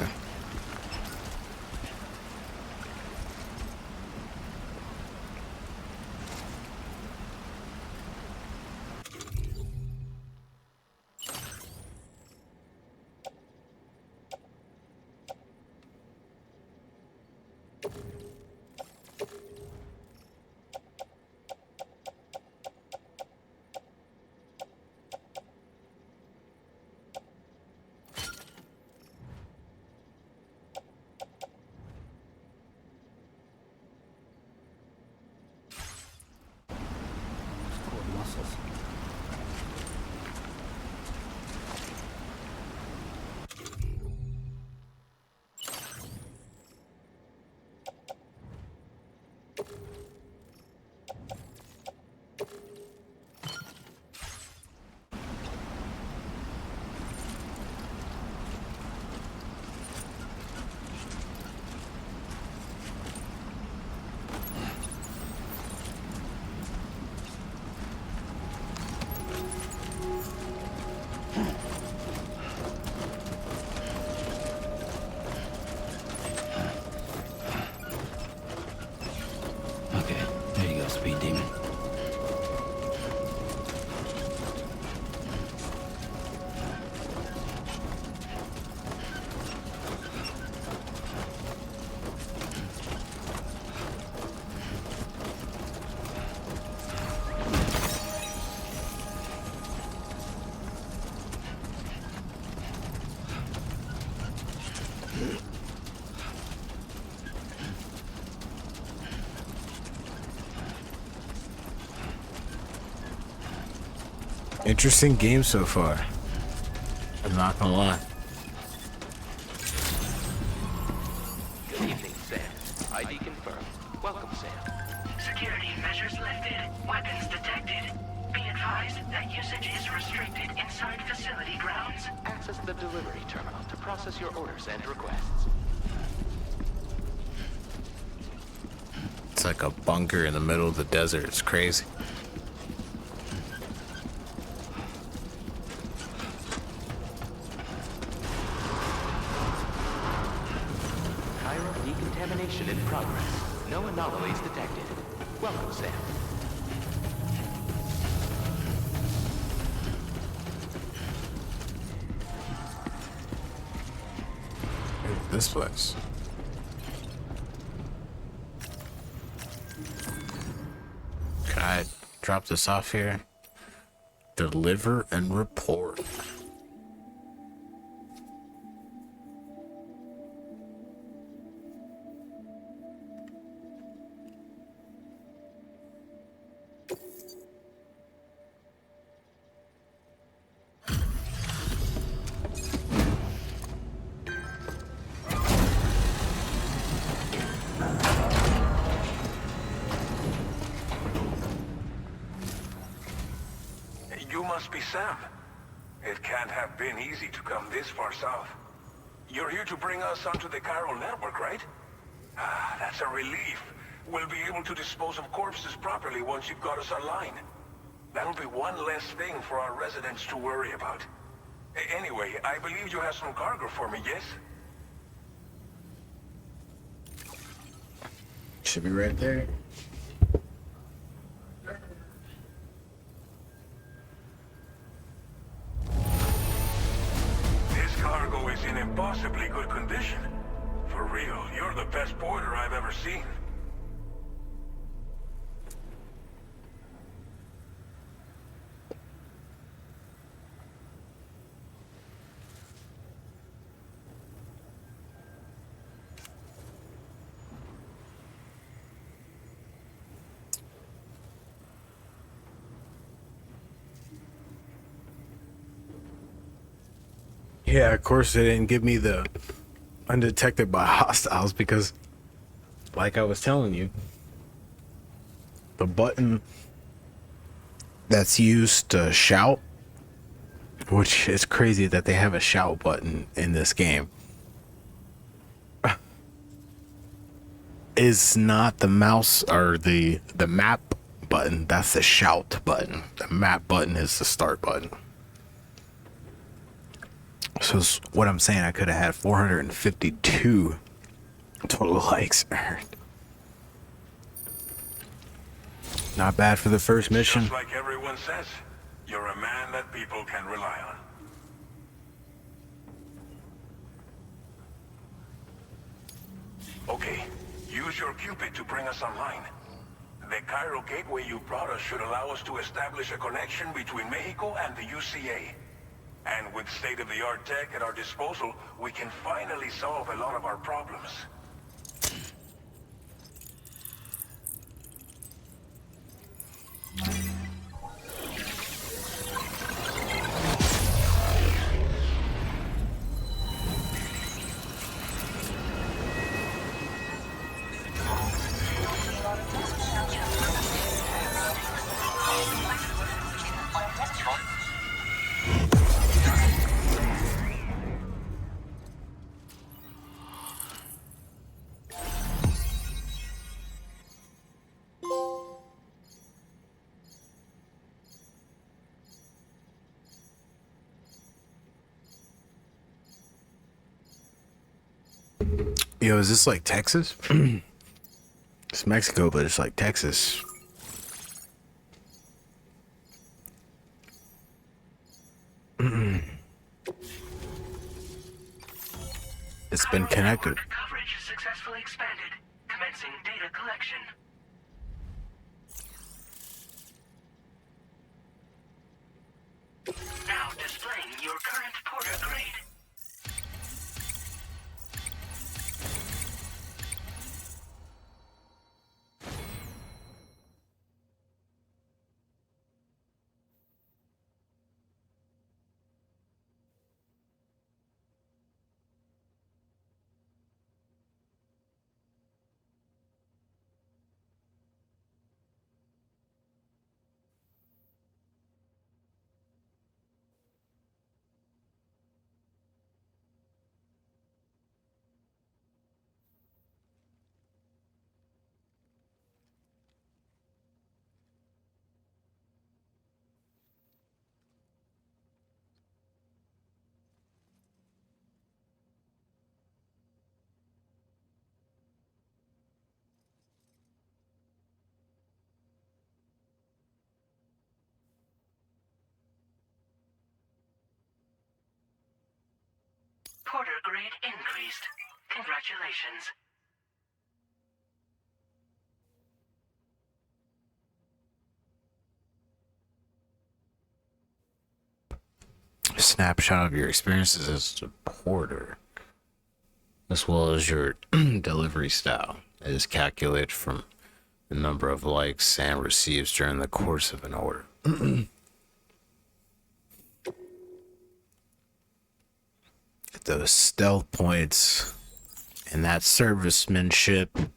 Okay, there you go, Speed Demon. Interesting game so far. I'm not gonna lie. Good evening, Sam. ID confirmed. Welcome, Sam. Security measures lifted. Weapons detected. Be advised that usage is restricted inside facility grounds. Access the delivery terminal to process your orders and requests. It's like a bunker in the middle of the desert. It's crazy. Chiral decontamination in progress. No anomalies detected. Welcome, Sam. This place. Can I drop this off here? Deliver and report. You must be Sam. It can't have been easy to come this far south. You're here to bring us onto the chiral network, right? Ah, that's a relief. We'll be able to dispose of corpses properly once you've got us online. That'll be one less thing for our residents to worry about. Anyway, I believe you have some cargo for me, yes? Should be right there. This cargo is in impossibly good condition. For real, you're the best porter I've ever seen. Yeah, of course they didn't give me the undetected by hostiles because, like I was telling you, the button that's used to shout, which is crazy that they have a shout button in this game, is not the mouse or the map button. That's the shout button. The map button is the start button. So what I'm saying, I could have had 452 total likes earned. Not bad for the first mission. Just like everyone says, you're a man that people can rely on. Okay, use your Cupid to bring us online. The chiral gateway you brought us should allow us to establish a connection between Mexico and the UCA. And with state-of-the-art tech at our disposal, we can finally solve a lot of our problems. Yo, is this like Texas? It's Mexico, but it's like Texas. It's been connected. Coverage successfully expanded. Commencing data collection. Now displaying your current porter grade. Porter grade increased. Congratulations. Snapshot of your experiences as a porter, as well as your delivery style. It is calculated from the number of likes and receives during the course of an order. Those stealth points and that servicemanship.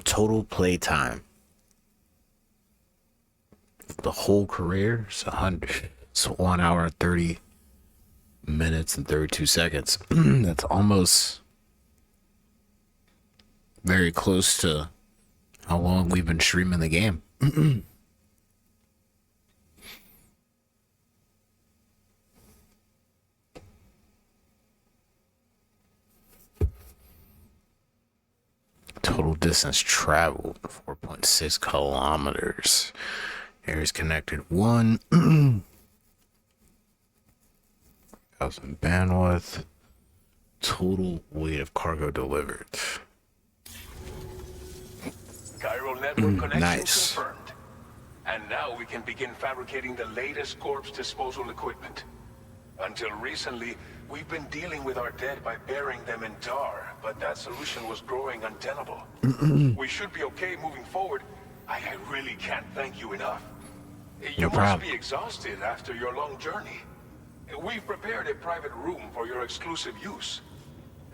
Total play time. The whole career is 100. It's 1 hour and 30 minutes and 32 seconds. That's almost very close to how long we've been streaming the game. Total distance traveled 4.6 kilometers. Areas connected 1. 1,000 bandwidth. Total weight of cargo delivered. Chiral network connection Nice. confirmed. And now we can begin fabricating the latest corpse disposal equipment. Until recently, we've been dealing with our dead by burying them in tar, but that solution was growing untenable. We should be okay moving forward. I really can't thank you enough. You must problem. be exhausted after your long journey. We've prepared a private room for your exclusive use.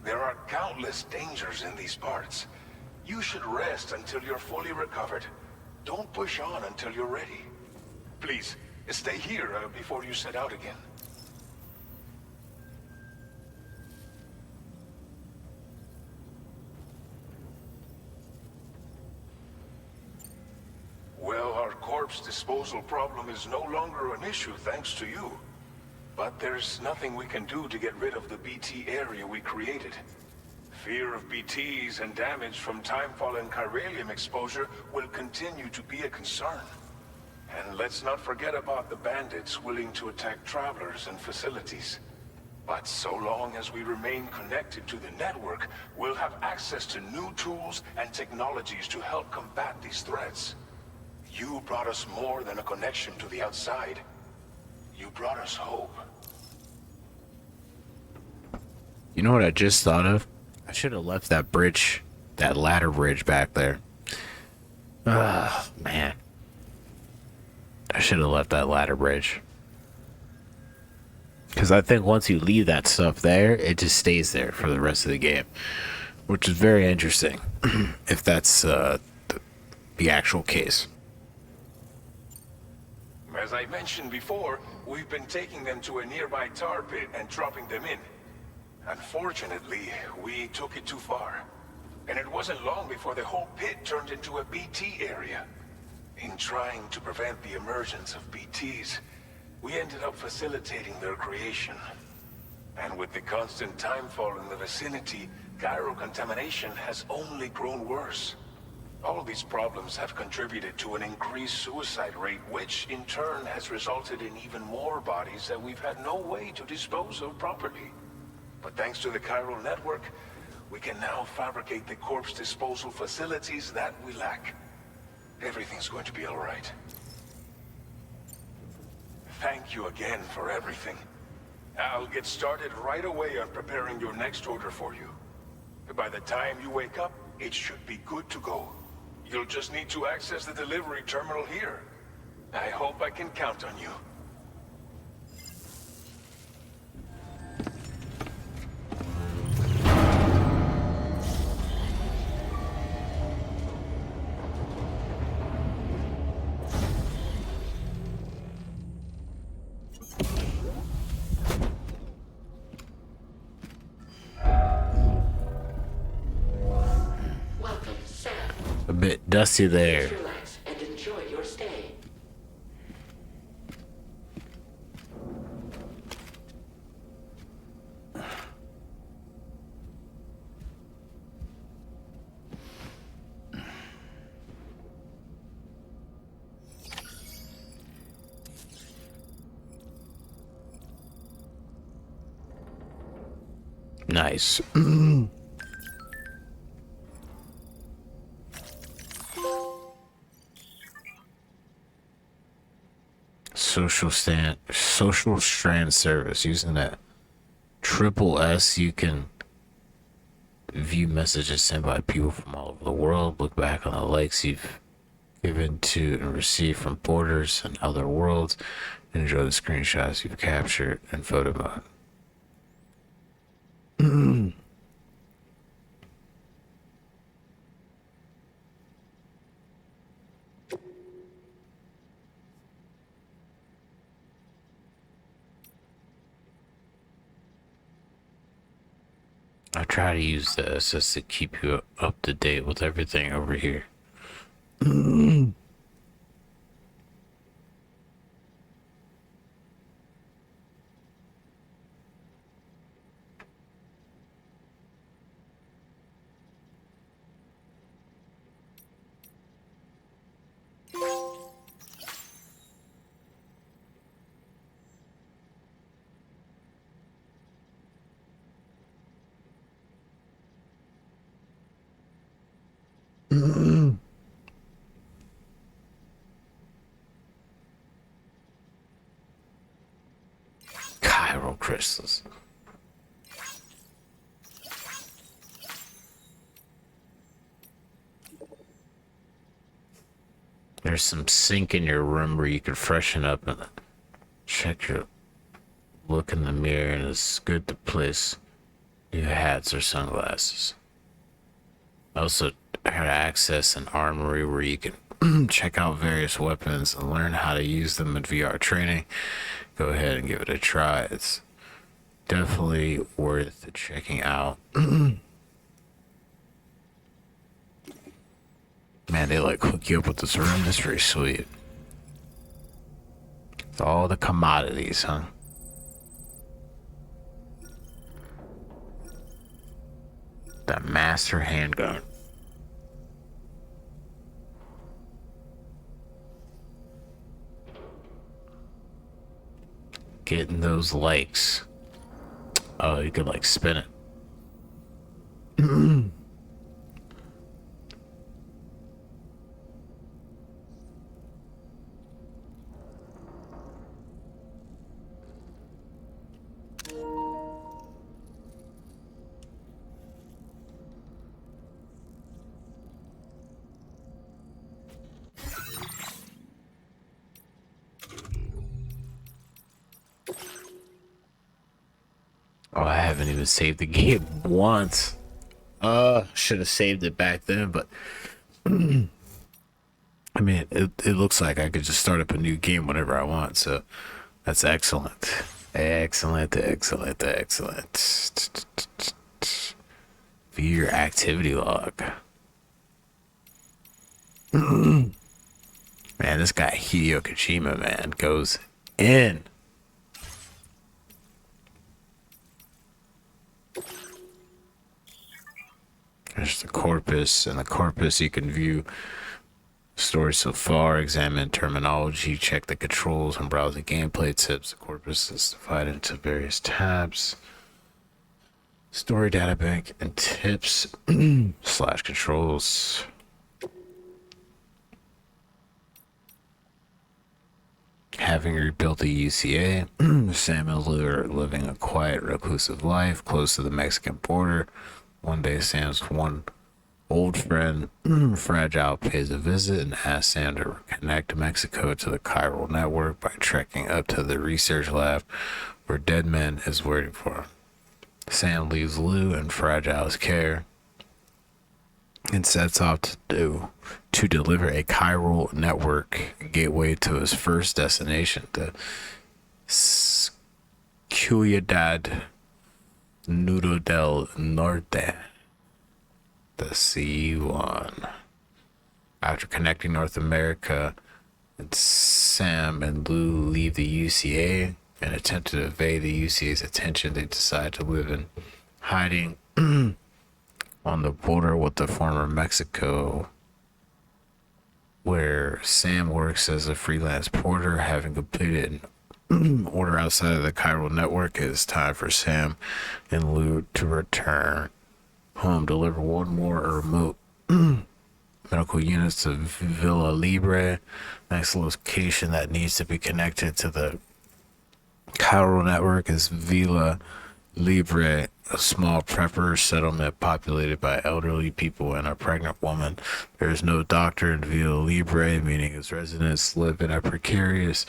There are countless dangers in these parts. You should rest until you're fully recovered. Don't push on until you're ready. Please, stay here before you set out again. Well, our corpse disposal problem is no longer an issue thanks to you. But there's nothing we can do to get rid of the BT area we created. Fear of BTs and damage from timefall and chiralium exposure will continue to be a concern. And let's not forget about the bandits willing to attack travelers and facilities. But so long as we remain connected to the network, we'll have access to new tools and technologies to help combat these threats. You brought us more than a connection to the outside. You brought us hope. You know what I just thought of? I should have left that bridge, that ladder bridge back there. Man. I should have left that ladder bridge. Because I think once you leave that stuff there, it just stays there for the rest of the game. Which is very interesting, if that's the actual case. As I mentioned before, we've been taking them to a nearby tar pit and dropping them in. Unfortunately, we took it too far. And it wasn't long before the whole pit turned into a BT area. In trying to prevent the emergence of BTs, we ended up facilitating their creation. And with the constant timefall in the vicinity, gyro contamination has only grown worse. All these problems have contributed to an increased suicide rate, which in turn has resulted in even more bodies that we've had no way to dispose of properly. But thanks to the chiral network, we can now fabricate the corpse disposal facilities that we lack. Everything's going to be all right. Thank you again for everything. I'll get started right away on preparing your next order for you. By the time you wake up, it should be good to go. You'll just need to access the delivery terminal here. I hope I can count on you. Welcome, Sam. A bit dusty there. Relax and enjoy your stay. Nice. Social strand service. Using that triple S, you can view messages sent by people from all over the world, look back on the likes you've given to and received from borders and other worlds, and enjoy the screenshots you've captured in photo mode. try to use this just to keep you up to date with everything over here. Chiral crystals. There's some sink in your room where you can freshen up and check your look in the mirror, and it's good to place your hats or sunglasses. Also, have access an armory where you can check out various weapons and learn how to use them in VR training. Go ahead and give it a try. It's definitely worth checking out. Man, they like hook you up with this room. That's pretty sweet. It's all the commodities, huh? That master handgun. Getting those likes. Oh, you could like spin it. Oh, I haven't even saved the game once. Should have saved it back then, but I mean, it looks like I could just start up a new game whenever I want, so that's excellent. Excellent. View your activity log. Man, this guy Hideo Kojima, man, goes in. There's the corpus. In the corpus, you can view story so far, examine terminology, check the controls, and browse the gameplay tips. The corpus is divided into various tabs. Story data bank and tips / controls. Having rebuilt the UCA, Sam and Lou are living a quiet, reclusive life close to the Mexican border. One day, Sam's one old friend, Fragile, pays a visit and asks Sam to connect Mexico to the chiral network by trekking up to the research lab where Deadman is waiting for him. Sam leaves Lou in Fragile's care and sets off to deliver a chiral network gateway to his first destination, the Ciudad Nudo del Norte, the C1. After connecting North America, Sam and Lou leave the UCA and attempt to evade the UCA's attention. They decide to live in hiding on the border with the former Mexico, where Sam works as a freelance porter. Having completed an order outside of the chiral network, it is time for Sam and Lou to return home. Deliver one more remote medical units to Villa Libre, next location that needs to be connected to the chiral network is Villa Libre, a small prepper settlement populated by elderly people and a pregnant woman. There is no doctor in Villa Libre, meaning its residents live in a precarious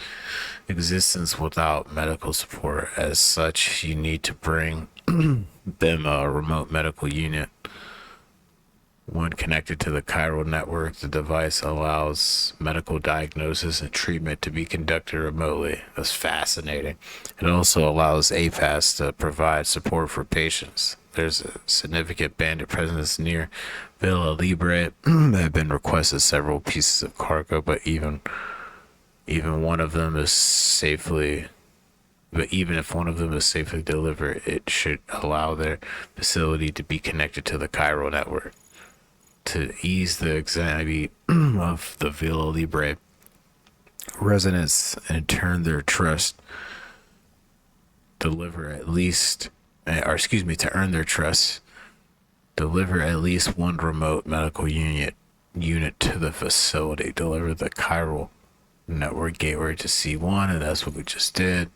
existence without medical support. As such, you need to bring them a remote medical unit. When connected to the chiral network, the device allows medical diagnosis and treatment to be conducted remotely. That's fascinating. It also allows APAS to provide support for patients. there's a significant bandit presence near Villa Libre. There have been requested several pieces of cargo, but even one of them is safely. But even if one of them is safely delivered, it should allow their facility to be connected to the Cairo network to ease the anxiety of the Villa Libre residents and turn their trust. Deliver at least, to earn their trust, deliver at least one remote medical unit to the facility. Deliver the Cairo network gateway to C1, and that's what we just did.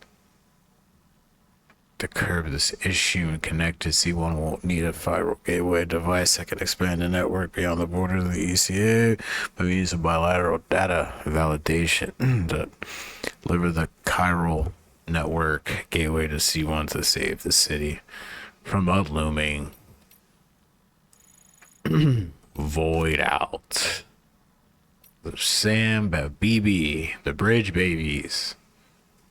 To curb this issue and connect to C1 won't need a fiber gateway device that can expand the network beyond the borders of the ECA by means of bilateral data validation. To deliver the Cairo network gateway to C1 to save the city from a looming void out. The Sam Babibi, the Bridge Babies,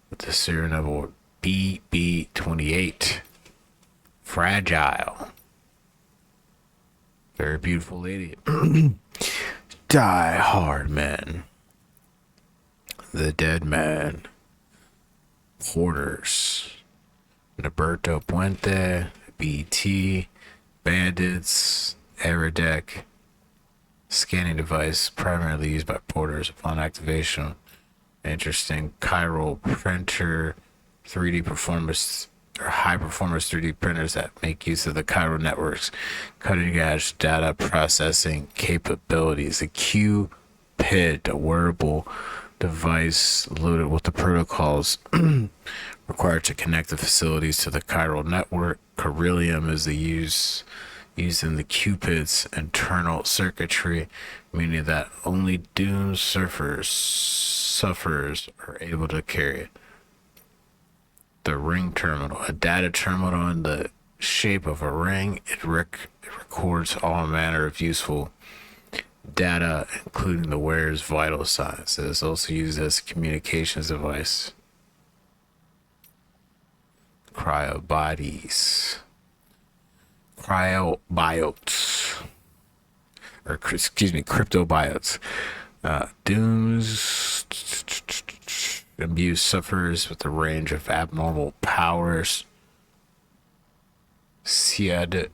with the serial number BB28. Fragile. Very beautiful lady. Die Hard Men. The Dead Man. Porters. Roberto Puente. BT. Bandits. Aerodec. Scanning device primarily used by porters upon activation. Interesting. Chiral printer. 3D performance or high performance 3D printers that make use of the Cairo network's cutting edge data processing capabilities. The Q-PID, a wearable device loaded with the protocols required to connect the facilities to the Cairo network. Beryllium is the used in the Q-PID's internal circuitry, meaning that only doomed sufferers are able to carry it. The ring terminal, a data terminal in the shape of a ring. It records all manner of useful data, including the wearer's vital signs. It is also used as a communications device. Cryobiotes, cryptobiotes. Dooms abuse sufferers with a range of abnormal powers. Ciudad,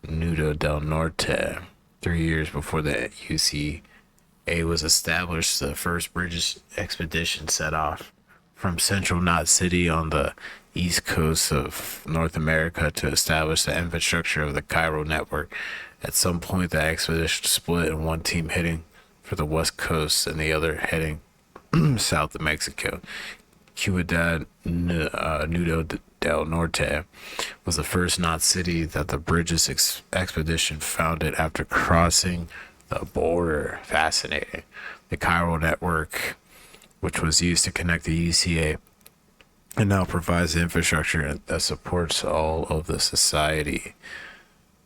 Nudo del Norte. 3 years before the UCA was established, the first British expedition set off from central Knot City on the east coast of North America to establish the infrastructure of the Cairo network. At some point, the expedition split, and one team heading for the west coast and the other heading south of Mexico. Ciudad Nudo del Norte was the first Knot City that the British expedition founded after crossing the border. Fascinating. The Cairo network, which was used to connect the UCA, and now provides the infrastructure that supports all of society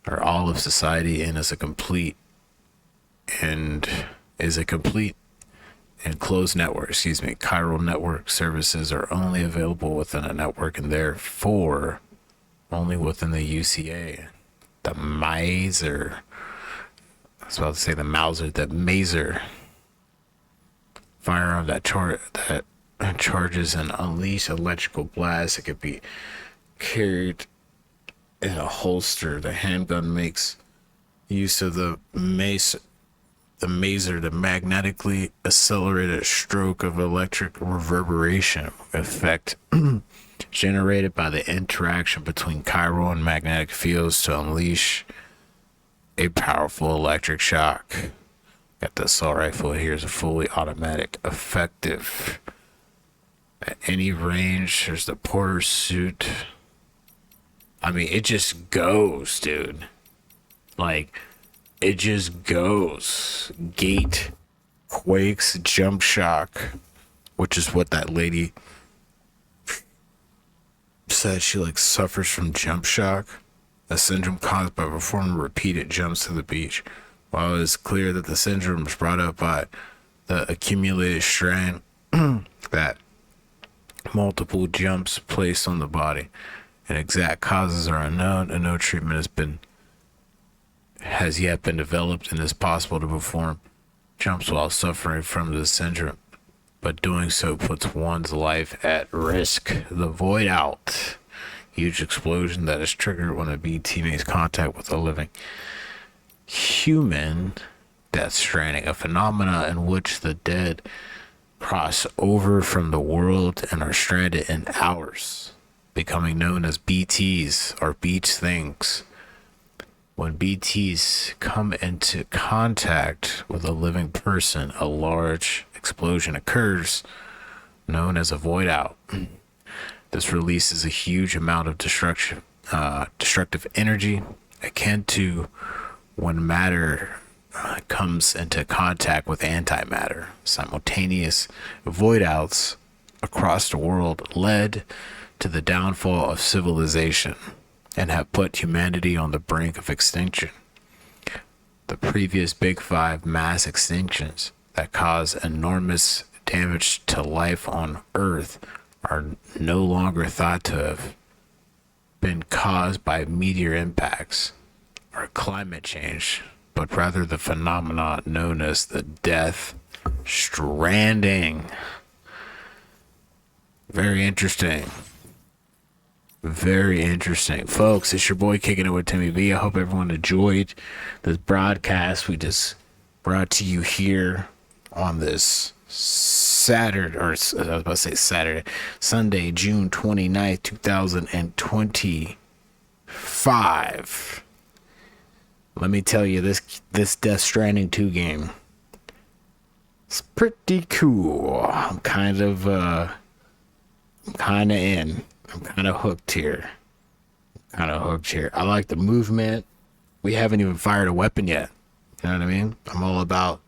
and is a complete and closed network. Cairo network services are only available within a network and therefore only within the UCA. The Maser firearm that charges and unleash electrical blast. It could be carried in a holster. The handgun makes use of the maser, the magnetically accelerated stroke of electric reverberation effect generated by the interaction between Cairo and magnetic fields to unleash a powerful electric shock. Got the assault rifle here, is a fully automatic, effective at any range. There's the porter suit. I mean, it just goes, dude. Like, it just goes. Gate, quakes, jump shock, which is what that lady said. She suffers from jump shock, a syndrome caused by performing repeated jumps to the beach. While it is clear that the syndrome was brought up by the accumulated strain that multiple jumps placed on the body, and exact causes are unknown, and no treatment has yet been developed, and is possible to perform jumps while suffering from the syndrome, but doing so puts one's life at risk. The void out, huge explosion that is triggered when a BT makes contact with a living human. Death Stranding, a phenomena in which the dead cross over from the world and are stranded in ours, becoming known as BTs, or beach things. When BTs come into contact with a living person, a large explosion occurs, known as a void out. This releases a huge amount of destructive energy, akin to when matter comes into contact with antimatter. Simultaneous void outs across the world led to the downfall of civilization and have put humanity on the brink of extinction. The previous Big Five mass extinctions that cause enormous damage to life on Earth are no longer thought to have been caused by meteor impacts or climate change, but rather the phenomena known as the Death Stranding. Very interesting. Very interesting. Folks, it's your boy Kicking It with Timmy B. I hope everyone enjoyed this broadcast we just brought to you here on this Saturday, or I was about to say Saturday, Sunday, June 29th, 2025. Let me tell you, this Death Stranding 2 game, it's pretty cool. I'm kind of in. I'm kind of hooked here. I like the movement. We haven't even fired a weapon yet. You know what I mean? I'm all about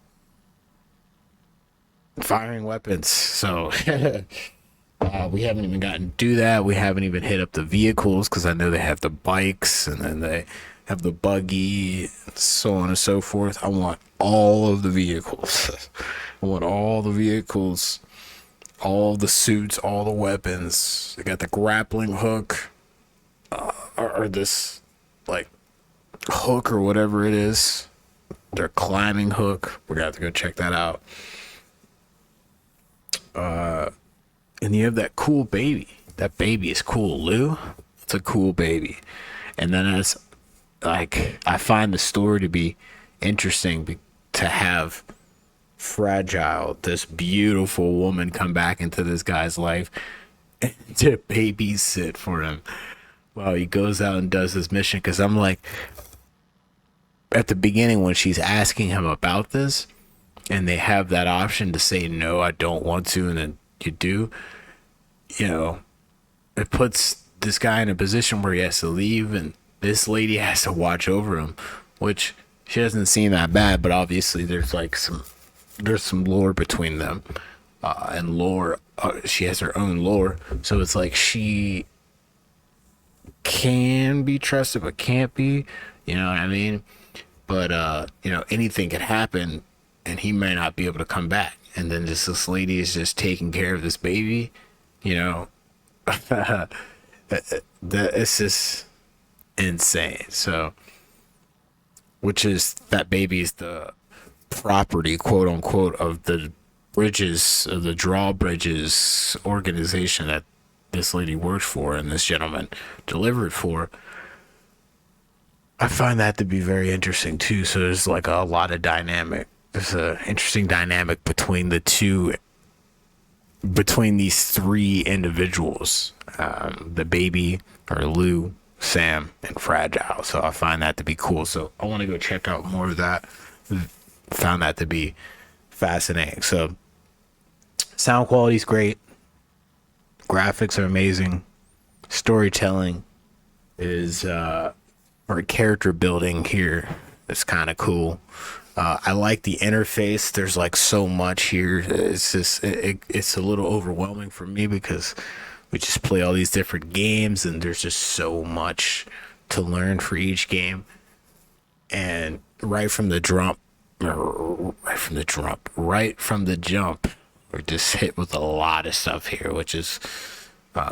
firing weapons. So we haven't even gotten to do that. We haven't even hit up the vehicles, because I know they have the bikes and then they have the buggy, so on and so forth. I want all of the vehicles. I want all the vehicles, all the suits, all the weapons. They got the grappling hook, or this, like, hook or whatever it is. Their climbing hook. We're gonna have to go check that out. And you have that cool baby. That baby is cool, Lou. It's a cool baby. And then as, like, I find the story to be interesting to have Fragile, this beautiful woman, come back into this guy's life and to babysit for him while he goes out and does his mission. Because I'm like, at the beginning when she's asking him about this and they have that option to say, no, I don't want to, and then you do, you know, it puts this guy in a position where he has to leave and this lady has to watch over him, which she doesn't seem that bad, but obviously there's some lore between them, and lore, she has her own lore, so it's like she can be trusted but can't be, you know what I mean? But you know, anything could happen and he may not be able to come back, and then this lady is just taking care of this baby, you know. that it's just insane. So, which is, that baby is the property, quote unquote, of the bridges, of the drawbridges organization that this lady worked for and this gentleman delivered for. I find that to be very interesting too. So there's like a lot of dynamic. There's an interesting dynamic between the two, between these three individuals, the baby, or Lou, Sam, and Fragile. So I find that to be cool. So I want to go check out more of that. Found that to be fascinating. So sound quality is great. Graphics are amazing. Storytelling is, or character building here is kind of cool. I like the interface. There's like so much here. It's just, it's a little overwhelming for me because we just play all these different games and there's just so much to learn for each game. And right from the jump, We're just hit with a lot of stuff here, which is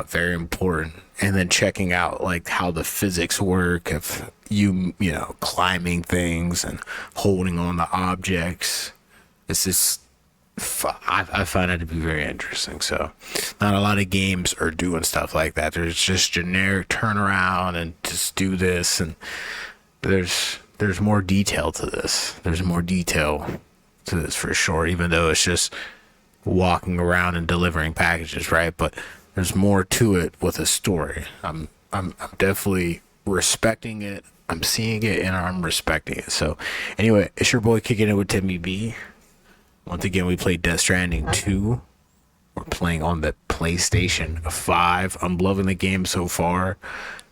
very important. And then checking out like how the physics work of you know, climbing things and holding on to objects. It's just, I find it to be very interesting. So not a lot of games are doing stuff like that. There's just generic turnaround and just do this, and there's more detail to this. There's more detail to this for sure, even though it's just walking around and delivering packages, right? But there's more to it with a story. I'm definitely respecting it. I'm seeing it and I'm respecting it. So anyway, it's your boy Kicking It with Timmy B. Once again, we played Death Stranding 2. We're playing on the PlayStation 5. I'm loving the game so far.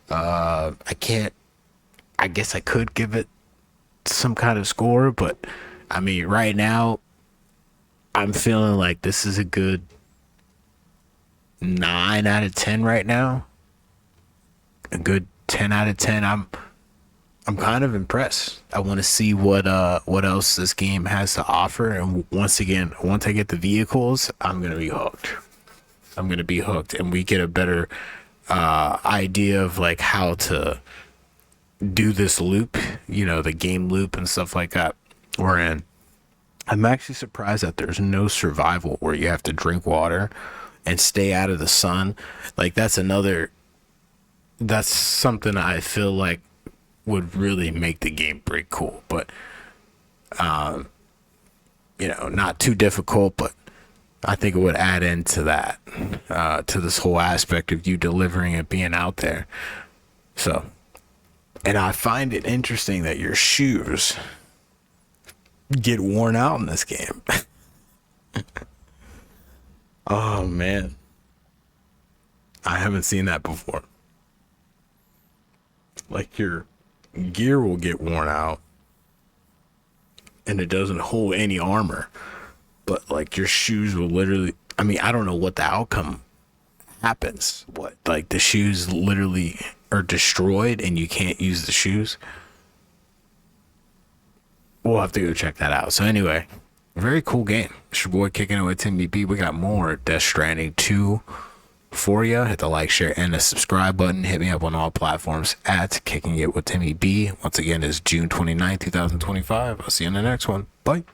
I guess I could give it some kind of score, but I mean, right now, I'm feeling like this is a good 9 out of 10 right now. A good 10 out of 10. I'm kind of impressed. I want to see what else this game has to offer, and once again, once I get the vehicles, I'm gonna be hooked. And we get a better idea of like how to do this loop, you know, the game loop and stuff like that we're in. I'm actually surprised that there's no survival where you have to drink water and stay out of the sun. Like that's something I feel like would really make the game pretty cool, but you know, not too difficult, but I think it would add into that, to this whole aspect of you delivering and being out there. So, and I find it interesting that your shoes get worn out in this game. Oh man, I haven't seen that before. Like your gear will get worn out and it doesn't hold any armor, but like your shoes will literally, I mean, I don't know what the outcome happens. What, like the shoes literally are destroyed and you can't use the shoes? We'll have to go check that out. So anyway, very cool game. It's your boy Kicking It with Timmy B. We got more Death Stranding 2 for you. Hit the like, share, and the subscribe button. Hit me up on all platforms at Kicking It with Timmy B. Once again, it's June 29th, 2025. I'll see you in the next one. Bye.